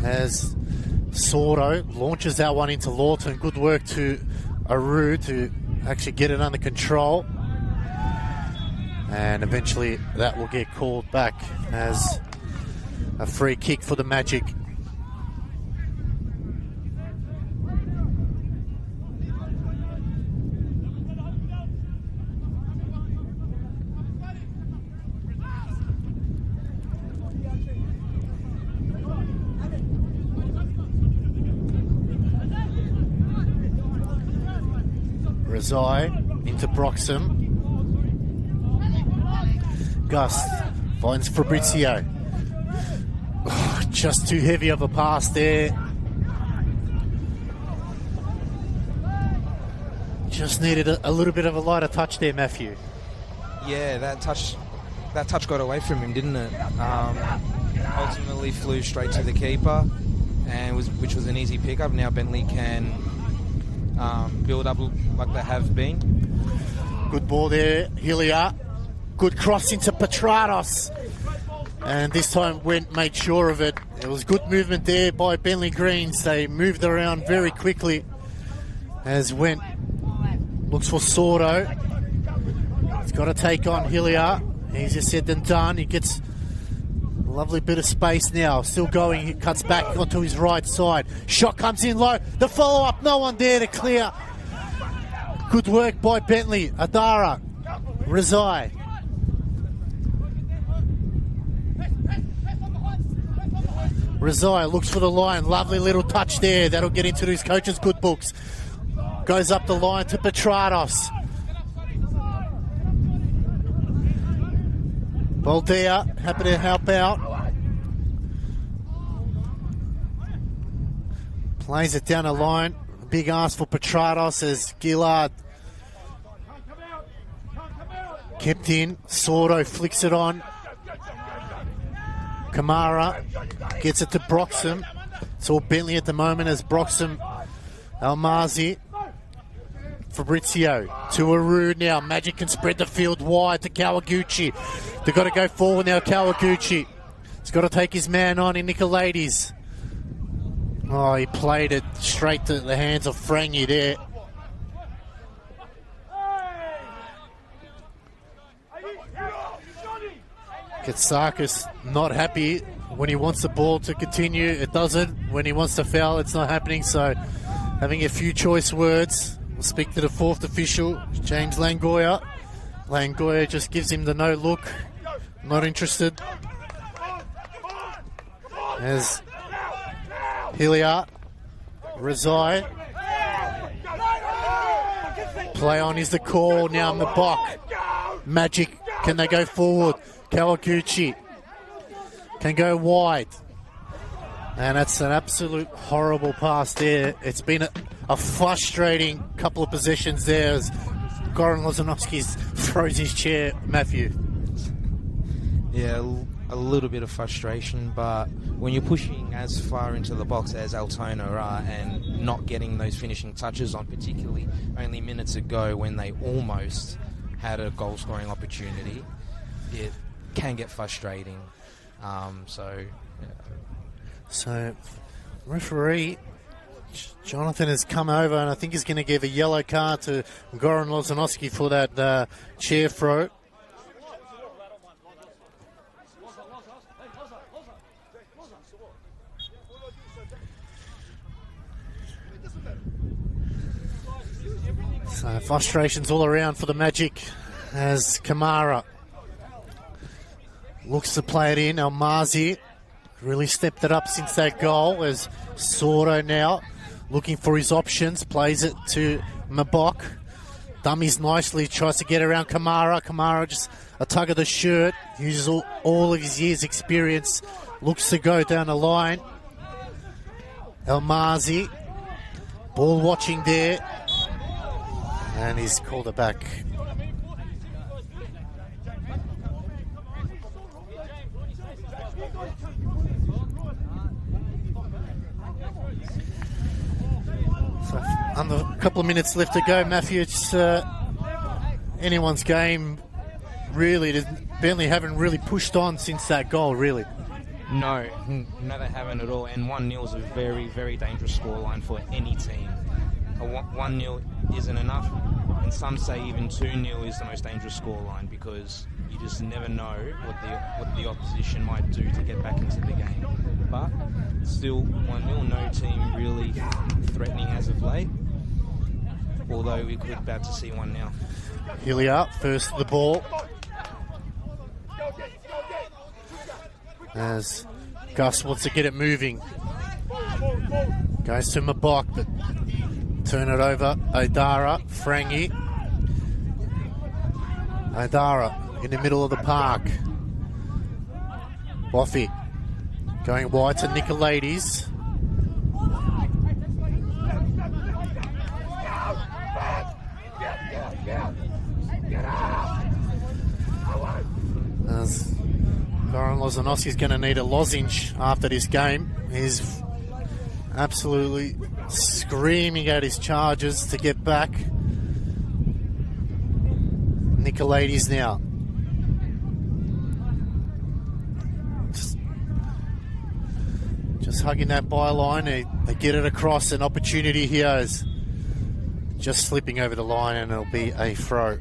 as Sordo launches that one into Lawton. Good work to Aru to actually get it under control, and eventually that will get called back as a free kick for the Magic. Rezai into Broxham. Gus finds Fabrizio. Oh, just too heavy of a pass there. Just needed a little bit of a lighter touch there, Matthew. Yeah, that touch got away from him, didn't it? Ultimately flew straight to the keeper, and which was an easy pickup. Now Bentley can build up like they have been. Good ball there, Hilliard. Good cross into Petratos, and this time made sure of it. It was good movement there by Bentley Greens. They moved around very quickly as Went looks for Sordo. He's got to take on Hilliard. Easier said than done. He gets a lovely bit of space now. Still going. He cuts back onto his right side. Shot comes in low. The follow-up. No one there to clear. Good work by Bentley. Adara. Rezai. Rezai looks for the line. Lovely little touch there. That'll get into his coach's good books. Goes up the line to Petrados. Baldia, happy to help out. Plays it down the line. Big ask for Petrados as Gillard kept in. Sordo flicks it on. Kamara gets it to Broxham. It's all Bentley at the moment as Broxham, Almazi, Fabrizio to Aru now. Magic can spread the field wide to Kawaguchi. They've got to go forward now, Kawaguchi. He's got to take his man on in Nicolaides. Oh, he played it straight to the hands of Frangi there. Katsakis not happy when he wants the ball to continue. It doesn't. When he wants to foul, it's not happening. So having a few choice words. We'll speak to the fourth official, James Langoya. Langoya just gives him the no look. Not interested. As Hilliard, Rezai. Play on is the call. Now Mabok. Magic. Can they go forward? Kawaguchi can go wide. And that's an absolute horrible pass there. It's been a frustrating couple of possessions there as Goran Lozanovsky throws his chair. Matthew. Yeah, a little bit of frustration, but when you're pushing as far into the box as Altona are and not getting those finishing touches on, particularly only minutes ago when they almost had a goal-scoring opportunity, it can get frustrating. So, referee Jonathan has come over and I think he's going to give a yellow card to Goran Lozanovsky for that chair throw. So frustrations all around for the Magic as Kamara looks to play it in. Almazi really stepped it up since that goal as Sordo now looking for his options. Plays it to Mabok. Dummies nicely, tries to get around Kamara. Kamara just a tug of the shirt. Uses all of his years' experience. Looks to go down the line. Almazi. Ball watching there. And he's called it back. So under a couple of minutes left to go, Matthew. It's anyone's game, really. Bentley haven't really pushed on since that goal, really. No, they haven't at all. And 1-0 is a very, very dangerous scoreline for any team. 1-0 isn't enough, and some say even 2-0 is the most dangerous scoreline because you just never know what the opposition might do to get back into the game. But still 1-0, no team really threatening as of late, although we could about to see one now. Hilliard first the ball as Gus wants to get it moving. Goes to Mabok, but turn it over. Odara, Frangi. Odara in the middle of the park. Boffy going wide to Nicolaides. As Goran Lozanovsky is going to need a lozenge after this game. He's absolutely screaming at his charges to get back. Nicolaides now. Just hugging that byline. They get it across. An opportunity here as just slipping over the line, and it'll be a throw.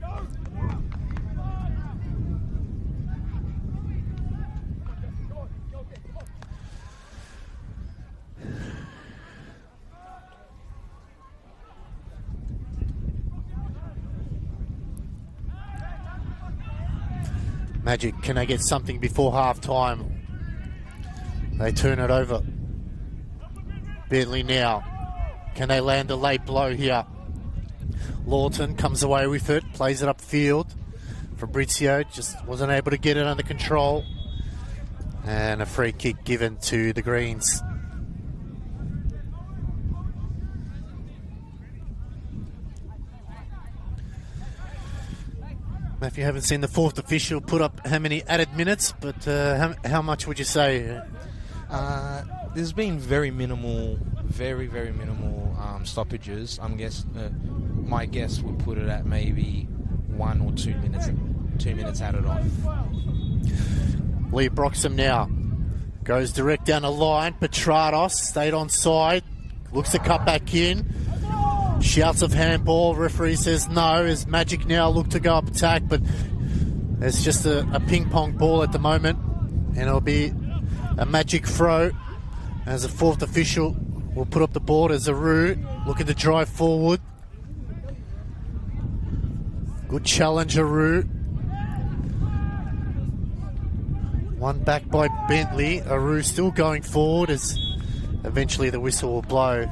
Magic, can they get something before half time? They turn it over. Bentley now. Can they land a late blow here? Lawton comes away with it, plays it upfield. Fabrizio just wasn't able to get it under control. And a free kick given to the Greens. Matthew, haven't seen the fourth official put up how many added minutes, but how much would you say? There's been very minimal stoppages. My guess would put it at maybe 1 or 2 minutes. 2 minutes added on. Lee Broxham now goes direct down the line. Petrados stayed on side, looks to cut back in. Shouts of handball. Referee says no. As Magic now look to go up attack, but it's just a ping pong ball at the moment, and it'll be a Magic throw. As the fourth official will put up the board as Aru looking to drive forward. Good challenge, Aru. One back by Bentley. Aru still going forward as eventually the whistle will blow.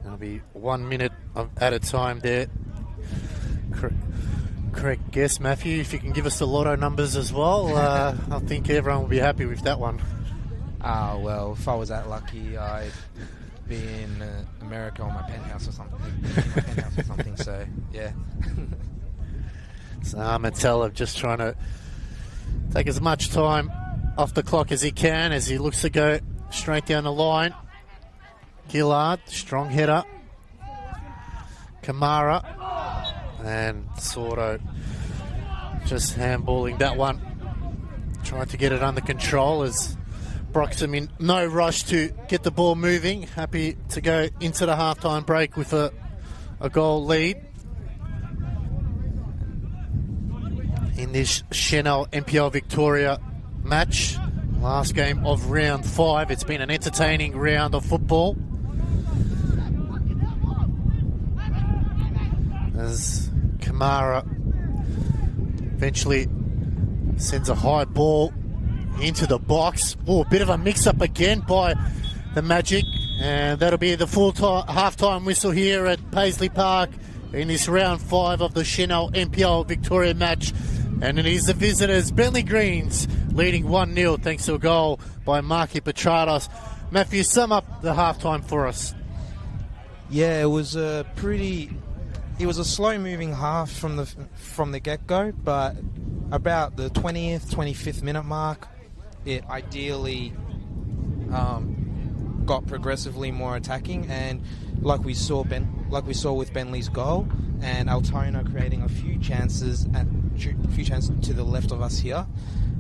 That'll be 1 minute at a time there. Correct guess, Matthew. If you can give us the lotto numbers as well, I think everyone will be happy with that one. Well, if I was that lucky, I'd be in America on my penthouse or something. So, yeah. So Matella just trying to take as much time off the clock as he can as he looks to go straight down the line. Gillard, strong header. Kamara and Sordo just handballing that one. Trying to get it under control as Broxham in no rush to get the ball moving. Happy to go into the halftime break with a goal lead. In this Senol NPL Victoria match. Last game of round 5. It's been an entertaining round of football. As Kamara eventually sends a high ball into the box. Oh, a bit of a mix-up again by the Magic. And that'll be the half-time whistle here at Paisley Park in this round 5 of the Senol NPL Victoria match. And it is the visitors, Bentley Greens, leading 1-0 thanks to a goal by Marky Petrados. Matthew, sum up the half-time for us. Yeah, it was a slow-moving half from the get-go, but about the 20th, 25th minute mark, it ideally got progressively more attacking, and like we saw with Bentley's goal, and Altona creating a few chances to the left of us here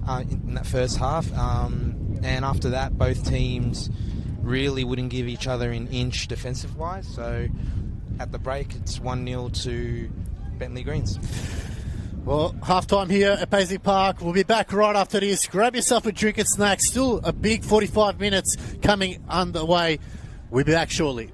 in that first half, and after that, both teams really wouldn't give each other an inch defensive-wise. So at the break, it's 1-0 to Bentley Greens. Well, half-time here at Paisley Park. We'll be back right after this. Grab yourself a drink and snack. Still a big 45 minutes coming underway. We'll be back shortly.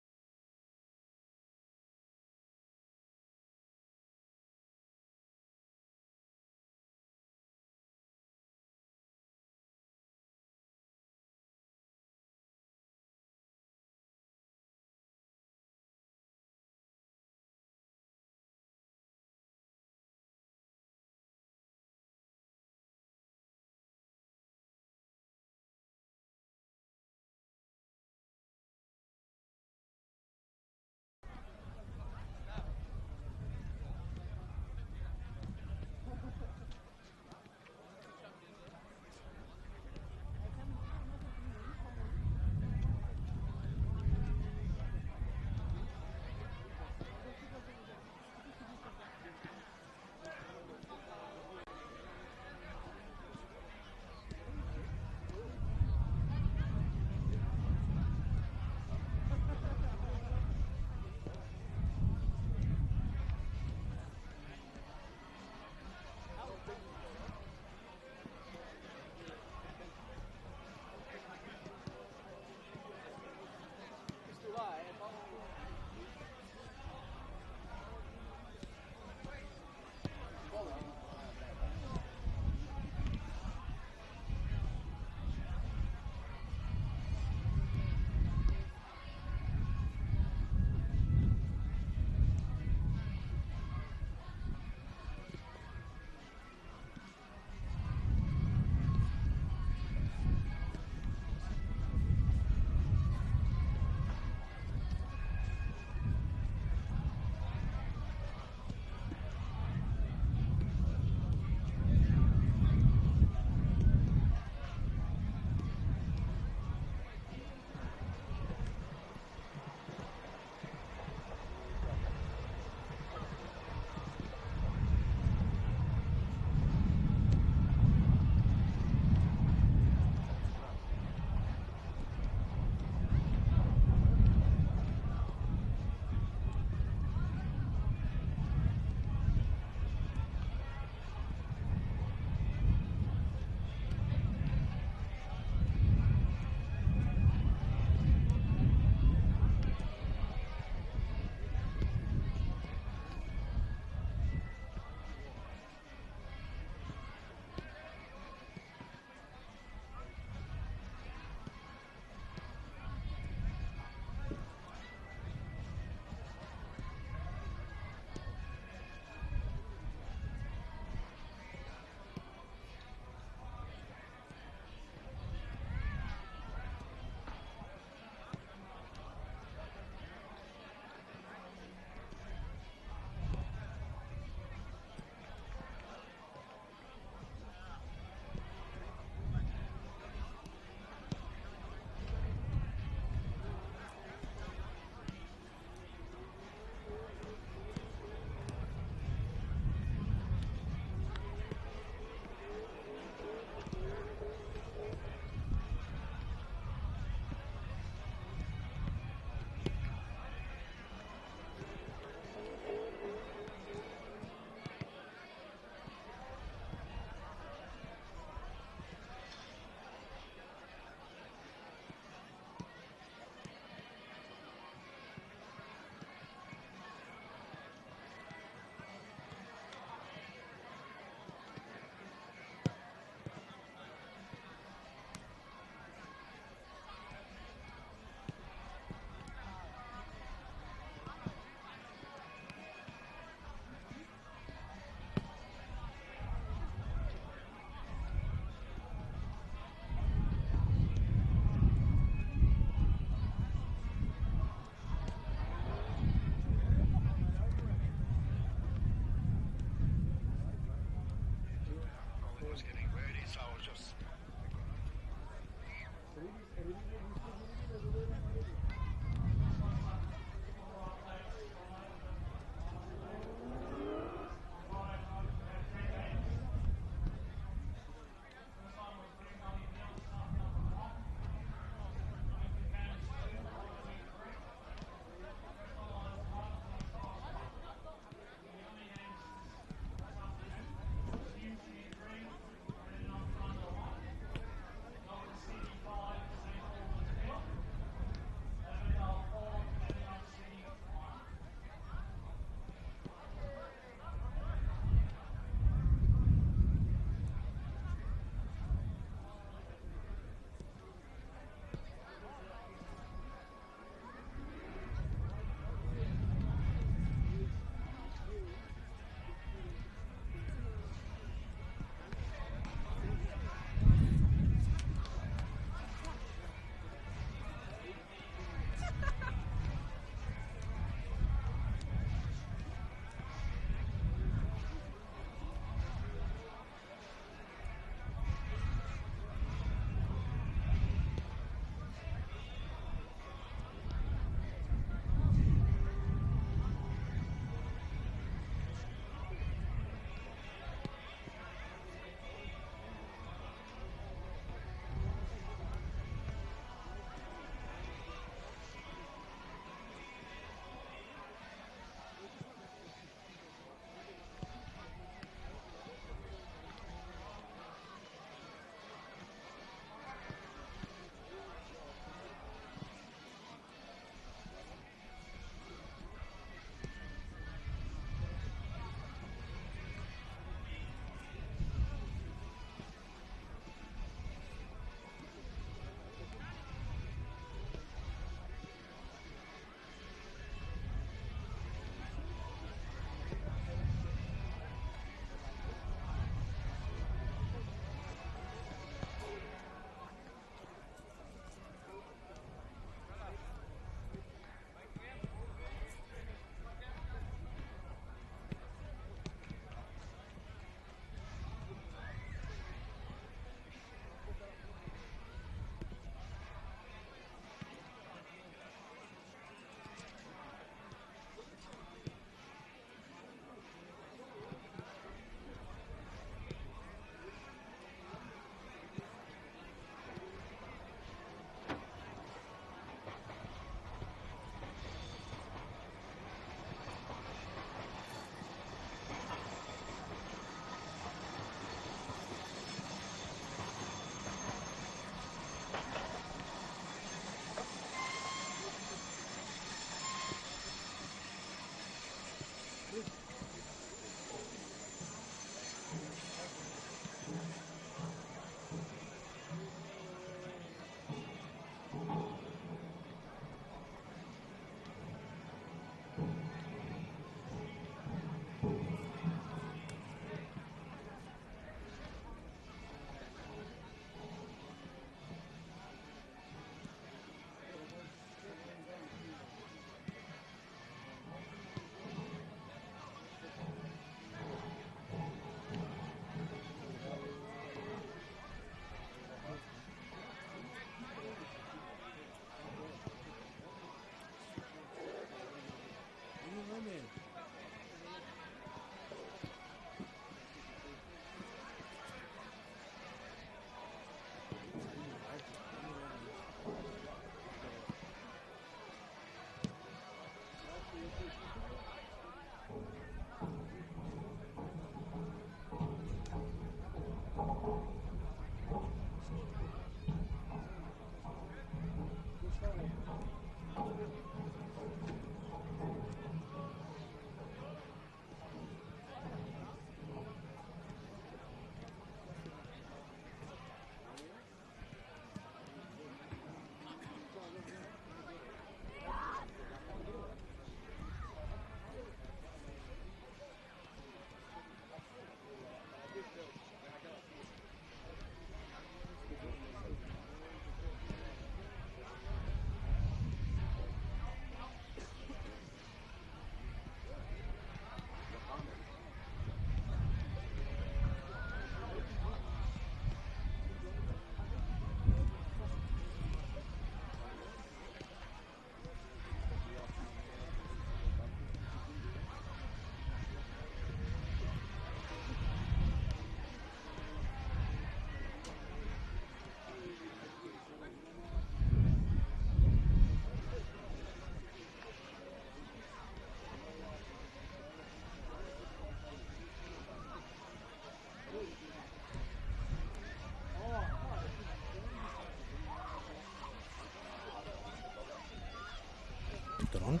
left it on.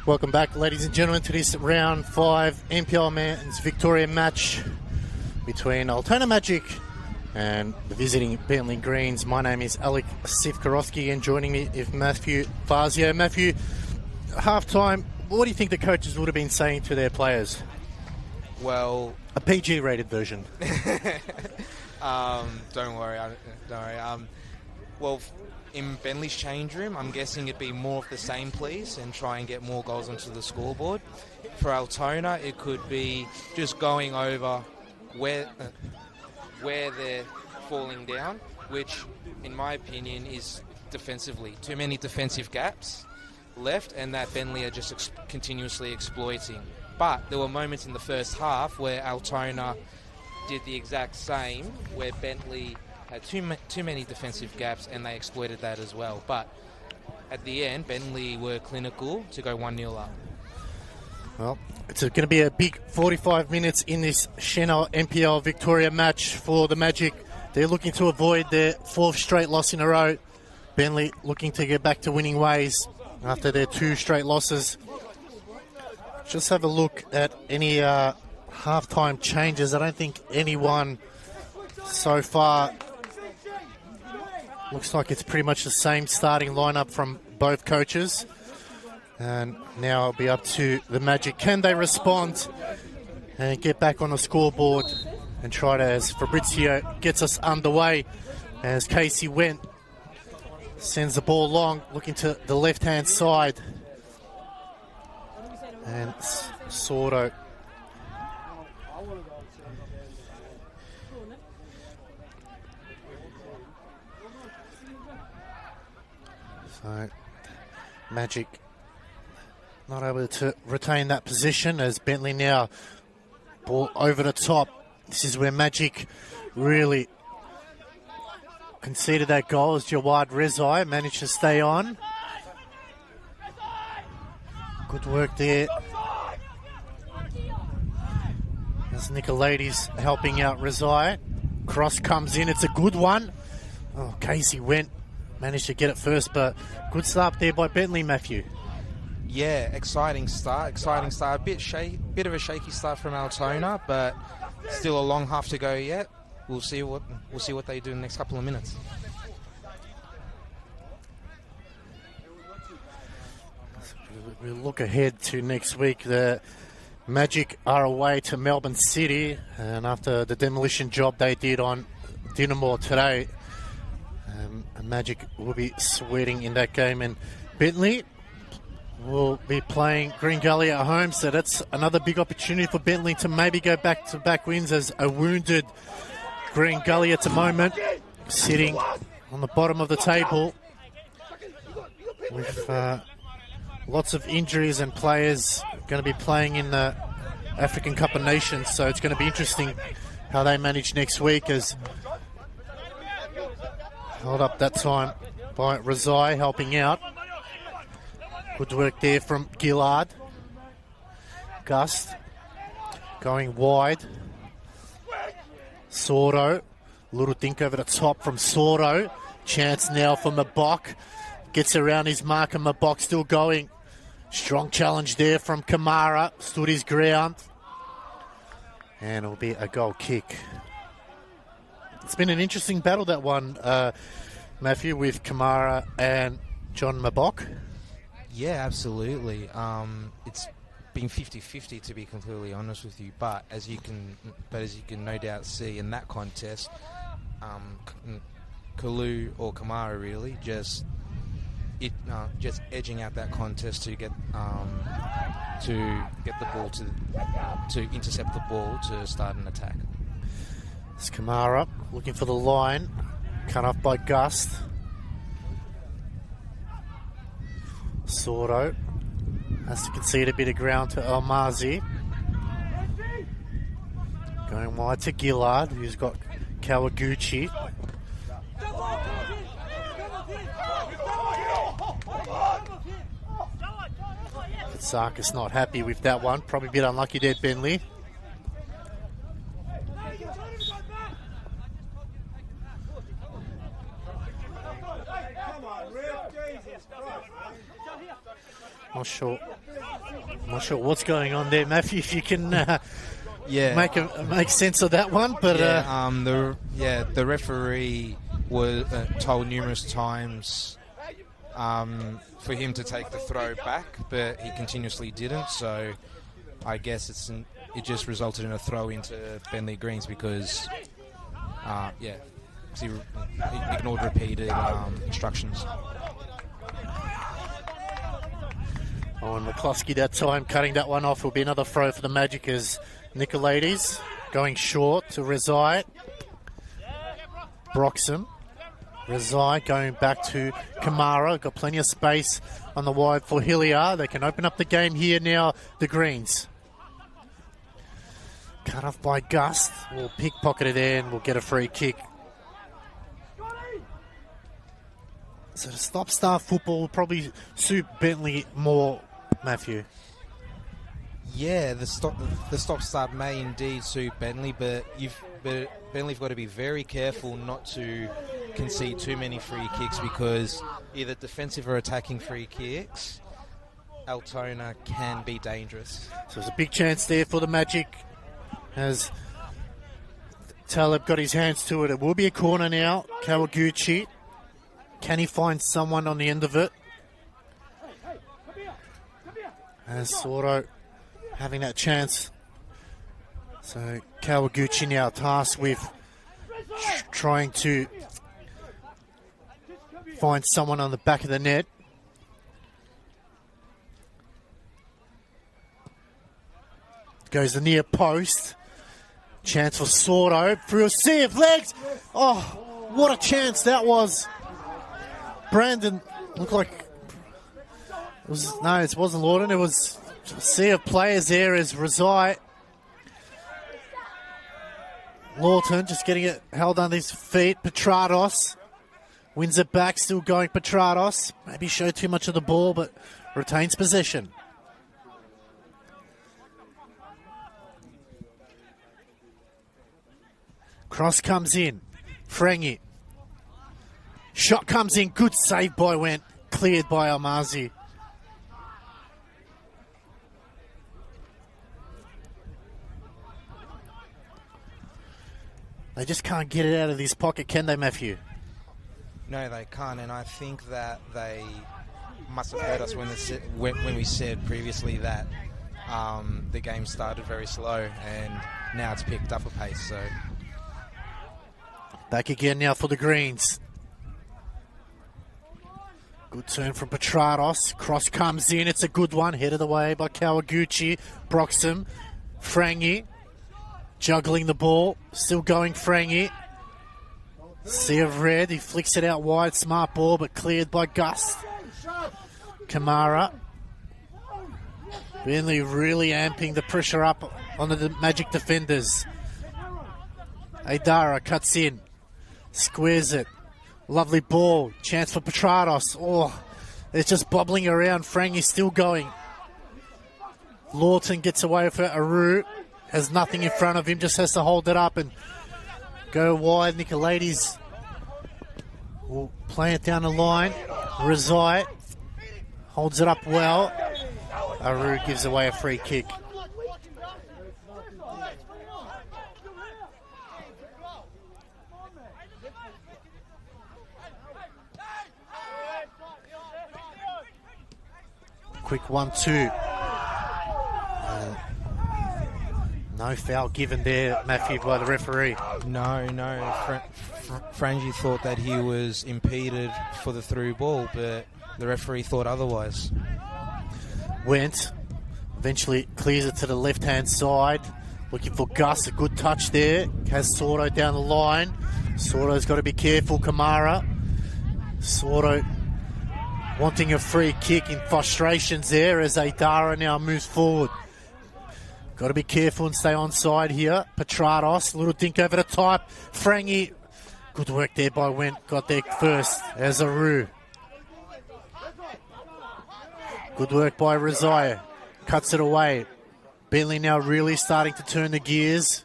Welcome back, ladies and gentlemen, to this round 5 NPL Men's Victoria match between Altona Magic and the visiting Bentleigh Greens. My name is Alec Sivkarowski, and joining me is Matthew Fazio. Matthew, half-time, what do you think the coaches would have been saying to their players? Well, a PG-rated version. Don't worry. Well, in Bentleigh's change room, I'm guessing it'd be more of the same, please, and try and get more goals onto the scoreboard. For Altona, it could be just going over where they're falling down, which, in my opinion, is defensively. Too many defensive gaps left, and that Bentleigh are just continuously exploiting. But there were moments in the first half where Altona did the exact same, where Bentleigh had too many defensive gaps, and they exploited that as well. But at the end, Bentleigh were clinical to go 1-0 up. Well, it's going to be a big 45 minutes in this Senol NPL Victoria match for the Magic. They're looking to avoid their 4th straight loss in a row. Bentleigh looking to get back to winning ways after their 2 straight losses. Just have a look at any halftime changes. I don't think anyone so far. Looks like it's pretty much the same starting lineup from both coaches. And now it'll be up to the Magic. Can they respond and get back on the scoreboard and try to, as Fabrizio gets us underway, as Casey Went sends the ball long, looking to the left-hand side. And Sordo. So, Magic not able to retain that position as Bentleigh now ball over the top. This is where Magic really conceded that goal as Jawad Rezai managed to stay on. Good work there. As Nicolaides helping out Rezai. Cross comes in, it's a good one. Oh, Casey Went managed to get it first, but good start there by Bentleigh, Matthew. Yeah, exciting start. A bit of a shaky start from Altona, but still a long half to go yet. We'll see what they do in the next couple of minutes. We'll look ahead to next week. The Magic are away to Melbourne City, and after the demolition job they did on Dinamore today, Magic will be sweating in that game, and Bentleigh will be playing Green Gully at home, so that's another big opportunity for Bentleigh to maybe go back-to-back wins, as a wounded Green Gully at the moment sitting on the bottom of the table with lots of injuries and players going to be playing in the African Cup of Nations, so it's going to be interesting how they manage next week, as held up that time by Rezai helping out. Good work there from Gillard. Gust going wide. Sordo. Little dink over the top from Sordo. Chance now for Mabok. Gets around his mark, and Mabok still going. Strong challenge there from Kamara. Stood his ground. And it'll be a goal kick. It's been an interesting battle, that one, Matthew, with Kamara and John Mabok. Yeah, absolutely. It's been 50-50, to be completely honest with you. But as you can no doubt see in that contest, Kalu or Kamara really just edging out that contest to get the ball to intercept the ball to start an attack. It's Kamara looking for the line, cut off by Gust. Sordo has to concede a bit of ground to Almazi. Going wide to Gillard, who's got Kawaguchi. Sarkis not happy with that one. Probably a bit unlucky there, Bentleigh. Not sure what's going on there, Matthew. If you can make sense of that one, but the referee was told numerous times for him to take the throw back, but he continuously didn't. So I guess it just resulted in a throw into Bentleigh Greens because he ignored repeated instructions. Oh, and McCluskey that time cutting that one off. Will be another throw for the Magic as Nicolaides going short to Rezai. Broxham. Rezai going back to Kamara. Got plenty of space on the wide for Hilliard. They can open up the game here now, the Greens. Cut off by Gust. We'll pickpocket it there and we'll get a free kick. So the stop-start football will probably suit Bentleigh more, Matthew. Yeah, the stop-start may indeed suit Bentleigh, but Bentleigh've got to be very careful not to concede too many free kicks because either defensive or attacking free kicks, Altona can be dangerous. So there's a big chance there for the Magic as Taleb got his hands to it. It will be a corner now. Kawaguchi. Can he find someone on the end of it? As Soro having that chance. So Kawaguchi now tasked with trying to find someone on the back of the net. Goes the near post. Chance for Sordo through a sea of legs. Oh, what a chance that was. Brandon looked like it wasn't Lawton. It was a sea of players there as Rezai. Lawton just getting it held on his feet. Petrados wins it back, still going Petrados. Maybe showed too much of the ball, but retains possession. Cross comes in. Frangi. Shot comes in. Good save by Went. Cleared by Almazi. They just can't get it out of this pocket, can they, Matthew? No, they can't, and I think that they must have heard us when we said previously that the game started very slow, and now it's picked up a pace. So back again now for the Greens. Good turn from Petrados. Cross comes in. It's a good one. Headed away by Kawaguchi. Broxham. Frangi. Juggling the ball. Still going Frangi. Sea of red. He flicks it out wide. Smart ball, but cleared by Gust. Kamara. Bentleigh really amping the pressure up on the Magic defenders. Aidara cuts in. Squares it. Lovely ball. Chance for Petrados. Oh, it's just bobbling around. Frangi's still going. Lawton gets away with it. Aru has nothing in front of him. Just has to hold it up and go wide. Nicolaides will play it down the line. Rezai holds it up well. Aru gives away a free kick. Quick 1-2. No foul given there, Matthew, by the referee. No. Frangi thought that he was impeded for the through ball, but the referee thought otherwise. Went. Eventually clears it to the left-hand side. Looking for Gus. A good touch there. Has Sordo down the line. Sordo's got to be careful. Kamara. Sordo wanting a free kick in frustrations there as Aidara now moves forward. Got to be careful and stay onside here. Petrados, little dink over the top. Frangi, good work there by Went. Got there first as Aru. Good work by Rezai. Cuts it away. Bentleigh now really starting to turn the gears.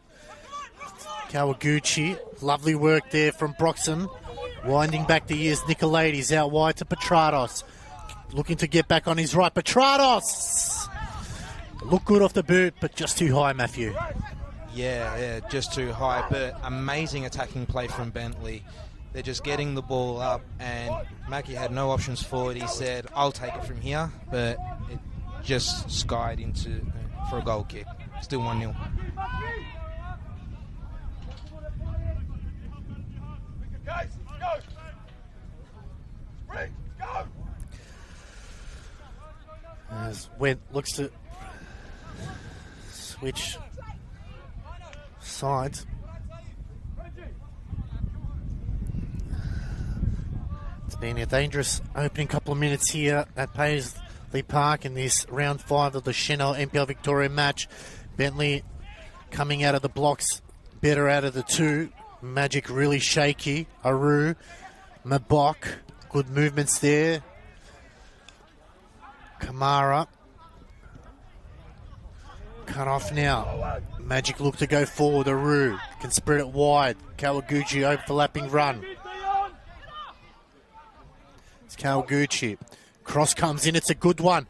Kawaguchi, lovely work there from Broxham. Winding back the ears, Nicolaides out wide to Petrados. looking to get back on his right. Petrados! Look good off the boot, but just too high, Matthew. Yeah, just too high, but amazing attacking play from Bentley. They're just getting the ball up, and Mackie had no options forward. He said, I'll take it from here, but it just skied into for a goal kick. Still 1-0. As Went looks to switch sides. It's been a dangerous opening couple of minutes here at Paisley Park in this round 5 of the Senol NPL Victoria match. Bentley coming out of the blocks better out of the two. Magic really shaky. Aru, Mabok, good movements there. Kamara. Cut off now. Magic look to go forward. Aru can spread it wide. Kawaguchi overlapping run. It's Kawaguchi. Cross comes in. It's a good one.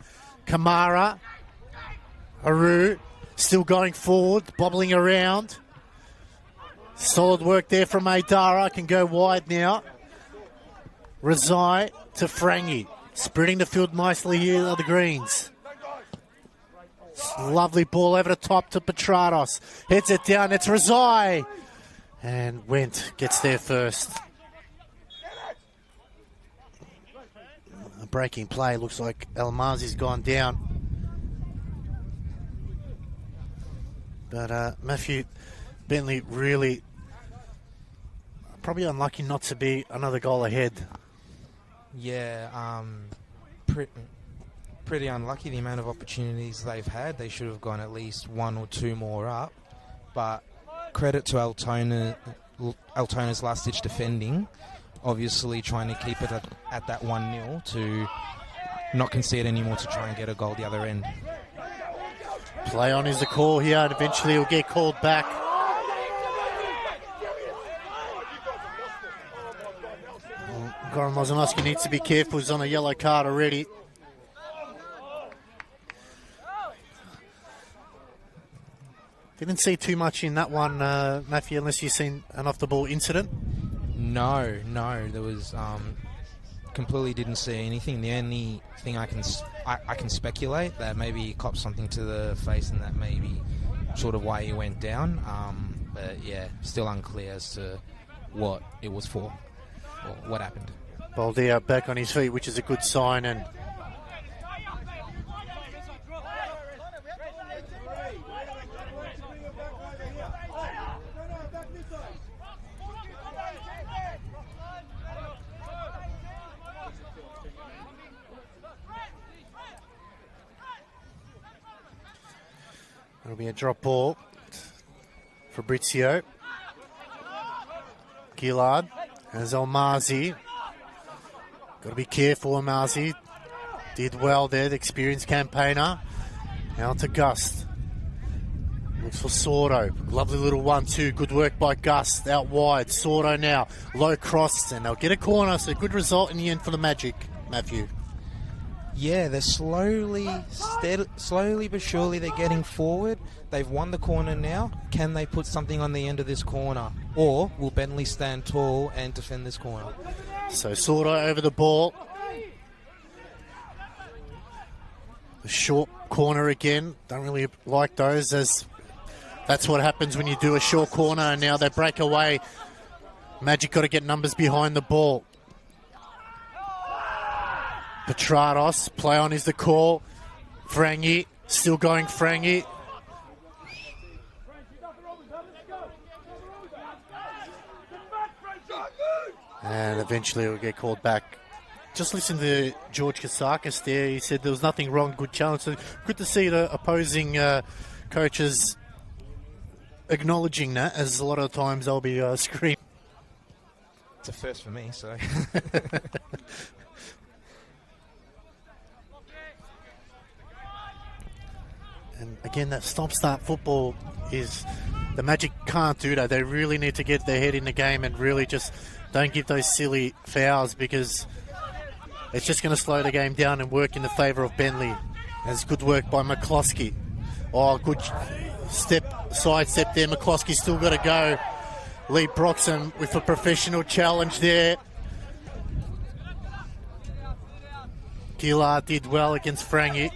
Kamara. Aru still going forward. Bobbling around. Solid work there from Aidara. Can go wide now. Razai to Frangi. Spreading the field nicely here are the Greens. Lovely ball over the top to Petrados. Heads it down. It's Razai. And Went gets there first. A breaking play. Looks like Almazi's gone down. But Matthew, Bentley really probably unlucky not to be another goal ahead. Yeah, pretty unlucky the amount of opportunities they've had. They should have gone at least 1 or 2 more up. But credit to Altona's last-ditch defending, obviously trying to keep it at that 1-0 to not concede anymore to try and get a goal the other end. Play on is the call here, and eventually he'll get called back. Goran Lozanovsky needs to be careful. He's on a yellow card already. Didn't see too much in that one, Matthew, unless you've seen an off-the-ball incident. No, there was completely didn't see anything. The only thing I can speculate that maybe he copped something to the face and that maybe sort of why he went down. But yeah, still unclear as to what it was for or what happened. Baldia back on his feet, which is a good sign, and it'll be a drop ball. Fabrizio. Gillard has Almazi. Got to be careful, Almazi. Did well there, the experienced campaigner. Now to Gust. Looks for Sordo. Lovely little 1-2. Good work by Gust. Out wide. Sordo now. Low cross, and they'll get a corner. So good result in the end for the Magic, Matthew. Yeah, they're slowly but surely they're getting forward. They've won the corner now. Can they put something on the end of this corner? Or will Bentley stand tall and defend this corner? So Sordo over the ball. The short corner again. Don't really like those, as that's what happens when you do a short corner, and now they break away. Magic got to get numbers behind the ball. Petrados, play on is the call. Frangi, still going Frangi. And eventually it'll get called back. Just listen to George Kasakis there. He said there was nothing wrong, good challenge. So good to see the opposing coaches acknowledging that, as a lot of times they'll be screaming. It's a first for me, so... And again, that stop-start football is... The Magic can't do that. They really need to get their head in the game and really just don't give those silly fouls, because it's just going to slow the game down and work in the favour of Bentleigh. That's good work by McCloskey. Oh, good side step there. McCloskey's still got to go. Lee Broxham with a professional challenge there. Gillard did well against Frangi.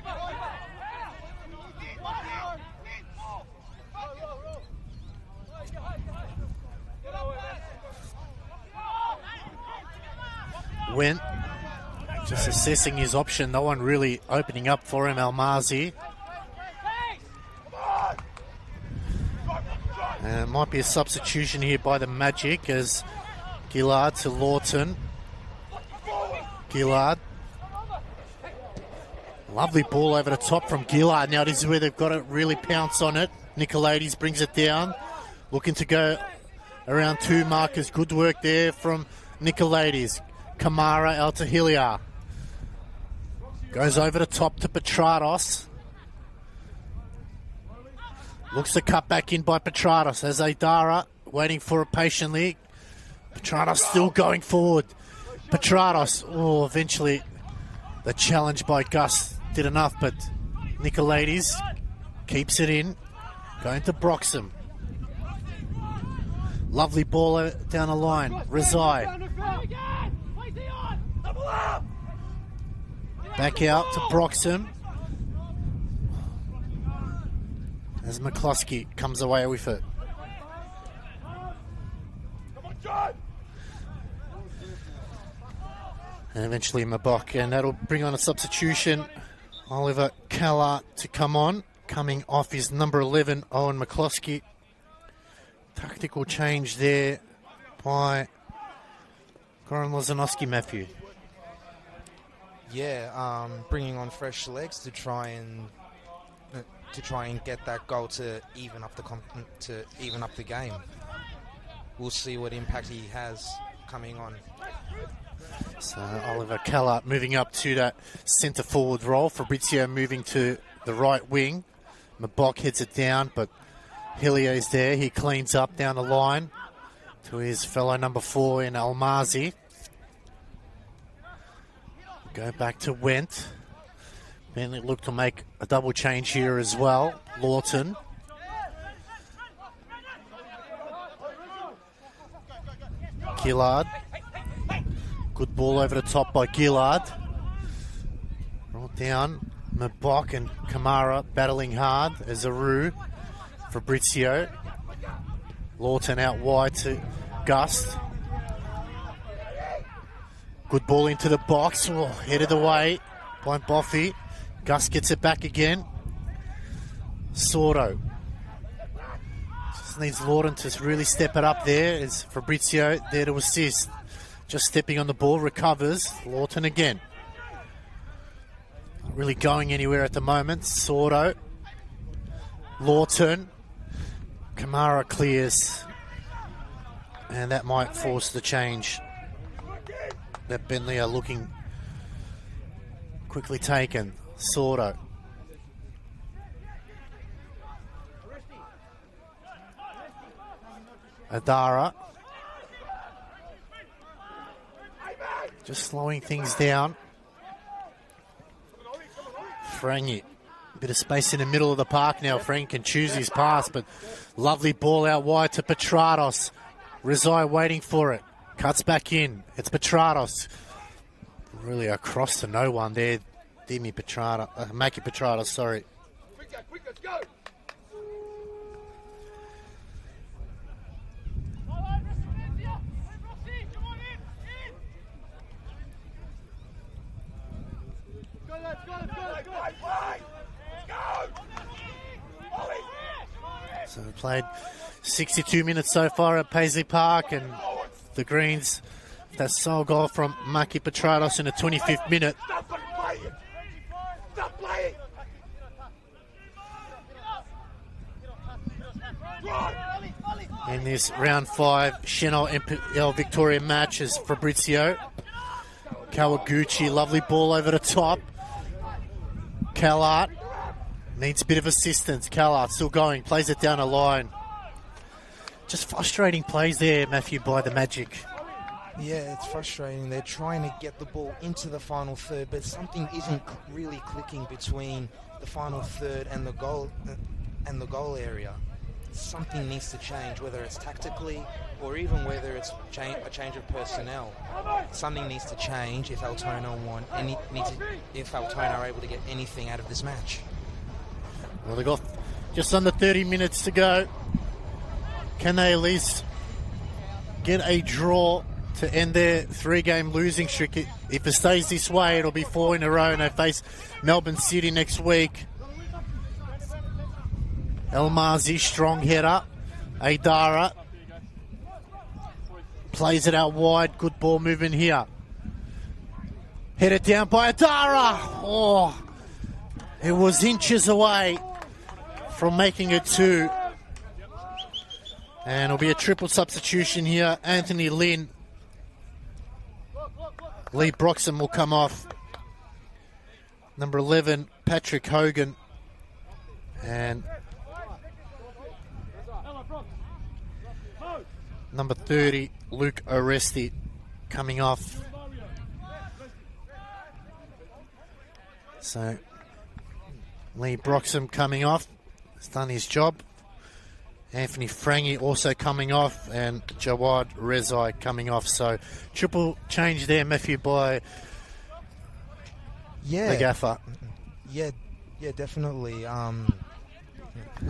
Went just assessing his option. No one really opening up for him. Almazi. And it might be a substitution here by the Magic as Gillard to Lawton. Gillard. Lovely ball over the top from Gillard. Now this is where they've got to really pounce on it. Nicolaides brings it down. Looking to go around two markers. Good work there from Nicolaides. Kamara out to Hilliard. Goes over the top to Petratos. Looks to cut back in by Petratos as Aidara waiting for it patiently. Petratos still going forward. Petratos, oh, eventually the challenge by Gus did enough, but Nicolaides keeps it in. Going to Broxham. Lovely ball down the line. Rezai. Back out to Broxham. As McCloskey comes away with it. And eventually Mabok, and that'll bring on a substitution. Oliver Callart to come on. Coming off his number 11, Owen McCloskey. Tactical change there by Goran Lozanowski, Matthew. Yeah, bringing on fresh legs to try and get that goal to even up the game. We'll see what impact he has coming on. So Oliver Callart moving up to that centre forward role. Fabrizio moving to the right wing. Mabok heads it down, but Hillier is there. He cleans up down the line to his fellow number 4 in Almazi. Go back to Wendt. Bentley look to make a double change here as well. Lawton. Gillard. Good ball over the top by Gillard. Brought down. Mabok and Kamara battling hard as Aru. Fabrizio. Lawton out wide to Gust. Good ball into the box. Oh, headed away by Boffy. Gus gets it back again. Sordo. Just needs Lawton to really step it up there. Is Fabrizio there to assist. Just stepping on the ball, recovers. Lawton again. Not really going anywhere at the moment. Sordo. Lawton. Kamara clears. And that might force the change that Bentley are looking quickly taken. Sordo. Adara. Just slowing things down. Frangi. Bit of space in the middle of the park now. Frank can choose his pass, but lovely ball out wide to Petratos. Rezai waiting for it. Cuts back in. It's Petratos. Really across to no one there. Maki Petratos, sorry. Quick, let's go. So we played 62 minutes so far at Paisley Park, and the Greens, that sole goal from Maki Petratos in the 25th minute. Stop playing. In this round 5 Senol NPLM Victoria match is Fabrizio. Kawaguchi, lovely ball over the top. Callart needs a bit of assistance. Callart still going, plays it down the line. Just frustrating plays there, Matthew, by the Magic. Yeah, it's frustrating. They're trying to get the ball into the final third, but something isn't really clicking between the final third and the goal area. Something needs to change, whether it's tactically or even whether it's a change of personnel. Something needs to change if Altona if Altona are able to get anything out of this match. Well, they've got just under 30 minutes to go. Can they at least get a draw to end their 3-game losing streak? If it stays this way, it'll be 4 in a row, and they face Melbourne City next week. El Mazi, strong header. Aidara plays it out wide. Good ball movement here. Headed down by Aidara. Oh, it was inches away from making it 2. And it'll be a triple substitution here. Anthony Lynn. Lee Broxham will come off. Number 11, Patrick Hogan. And number 30, Luke Oresti, coming off. So, Lee Broxham coming off. He's done his job. Anthony Frangi also coming off, and Jawad Rezai coming off. So, triple change there, Matthew, by the gaffer. Yeah, definitely. A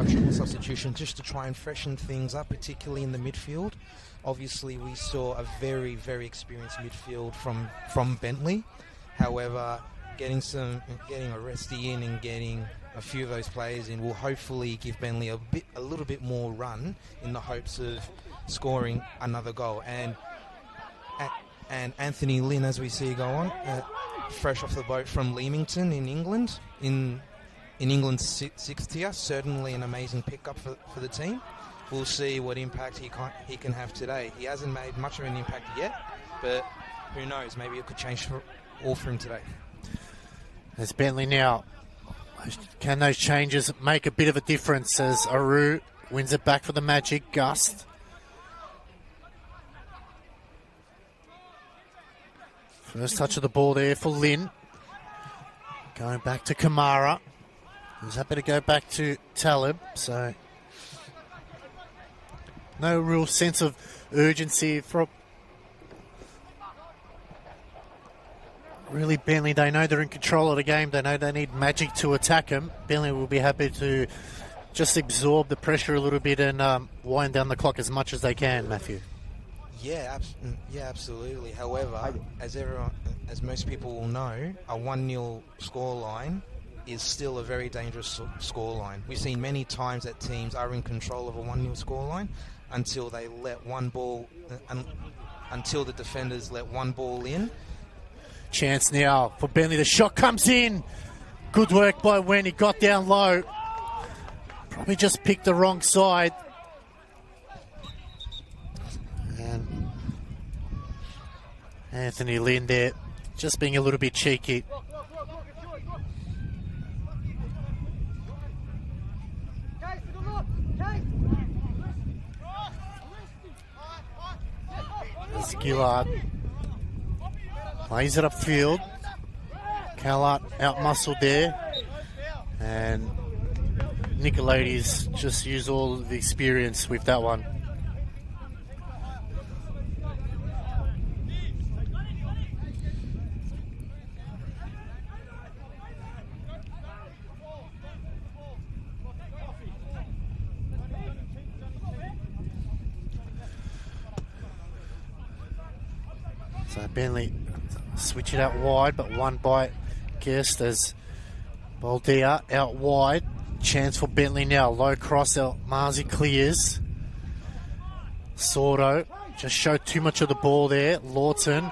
triple substitution just to try and freshen things up, particularly in the midfield. Obviously, we saw a very, very experienced midfield from Bentley. However, getting Oresti in and getting a few of those players in will hopefully give Bentley a little bit more run in the hopes of scoring another goal. And Anthony Lynn, as we see go on, fresh off the boat from Leamington in England, in England's 6th tier, certainly an amazing pickup for the team. We'll see what impact he can have today. He hasn't made much of an impact yet, but who knows? Maybe it could change for him today. There's Bentley now. Can those changes make a bit of a difference as Aru wins it back for the Magic? Gust. First touch of the ball there for Lynn. Going back to Kamara. He's happy to go back to Talib. So no real sense of urgency from really Bentley. They know they're in control of the game. They know they need Magic to attack them. Bentley will be happy to just absorb the pressure a little bit and wind down the clock as much as they can, Matthew. Yeah, absolutely. However, as most people will know, a 1-0 scoreline is still a very dangerous scoreline. We've seen many times that teams are in control of a 1-0 scoreline until they let one ball, until the defenders let one ball in. Chance now for Bentley. The shot comes in. Good work by Wen. He got down low. Probably just picked the wrong side. And Anthony Lynn there, just being a little bit cheeky. As Gillard plays it upfield. Callart out-muscled there. And Nicolaides just used all of the experience with that one. So Bentley switch it out wide, but one by Guest as Baldia out wide. Chance for Bentley now. Low cross, El Mazi clears. Sordo just showed too much of the ball there. Lawton.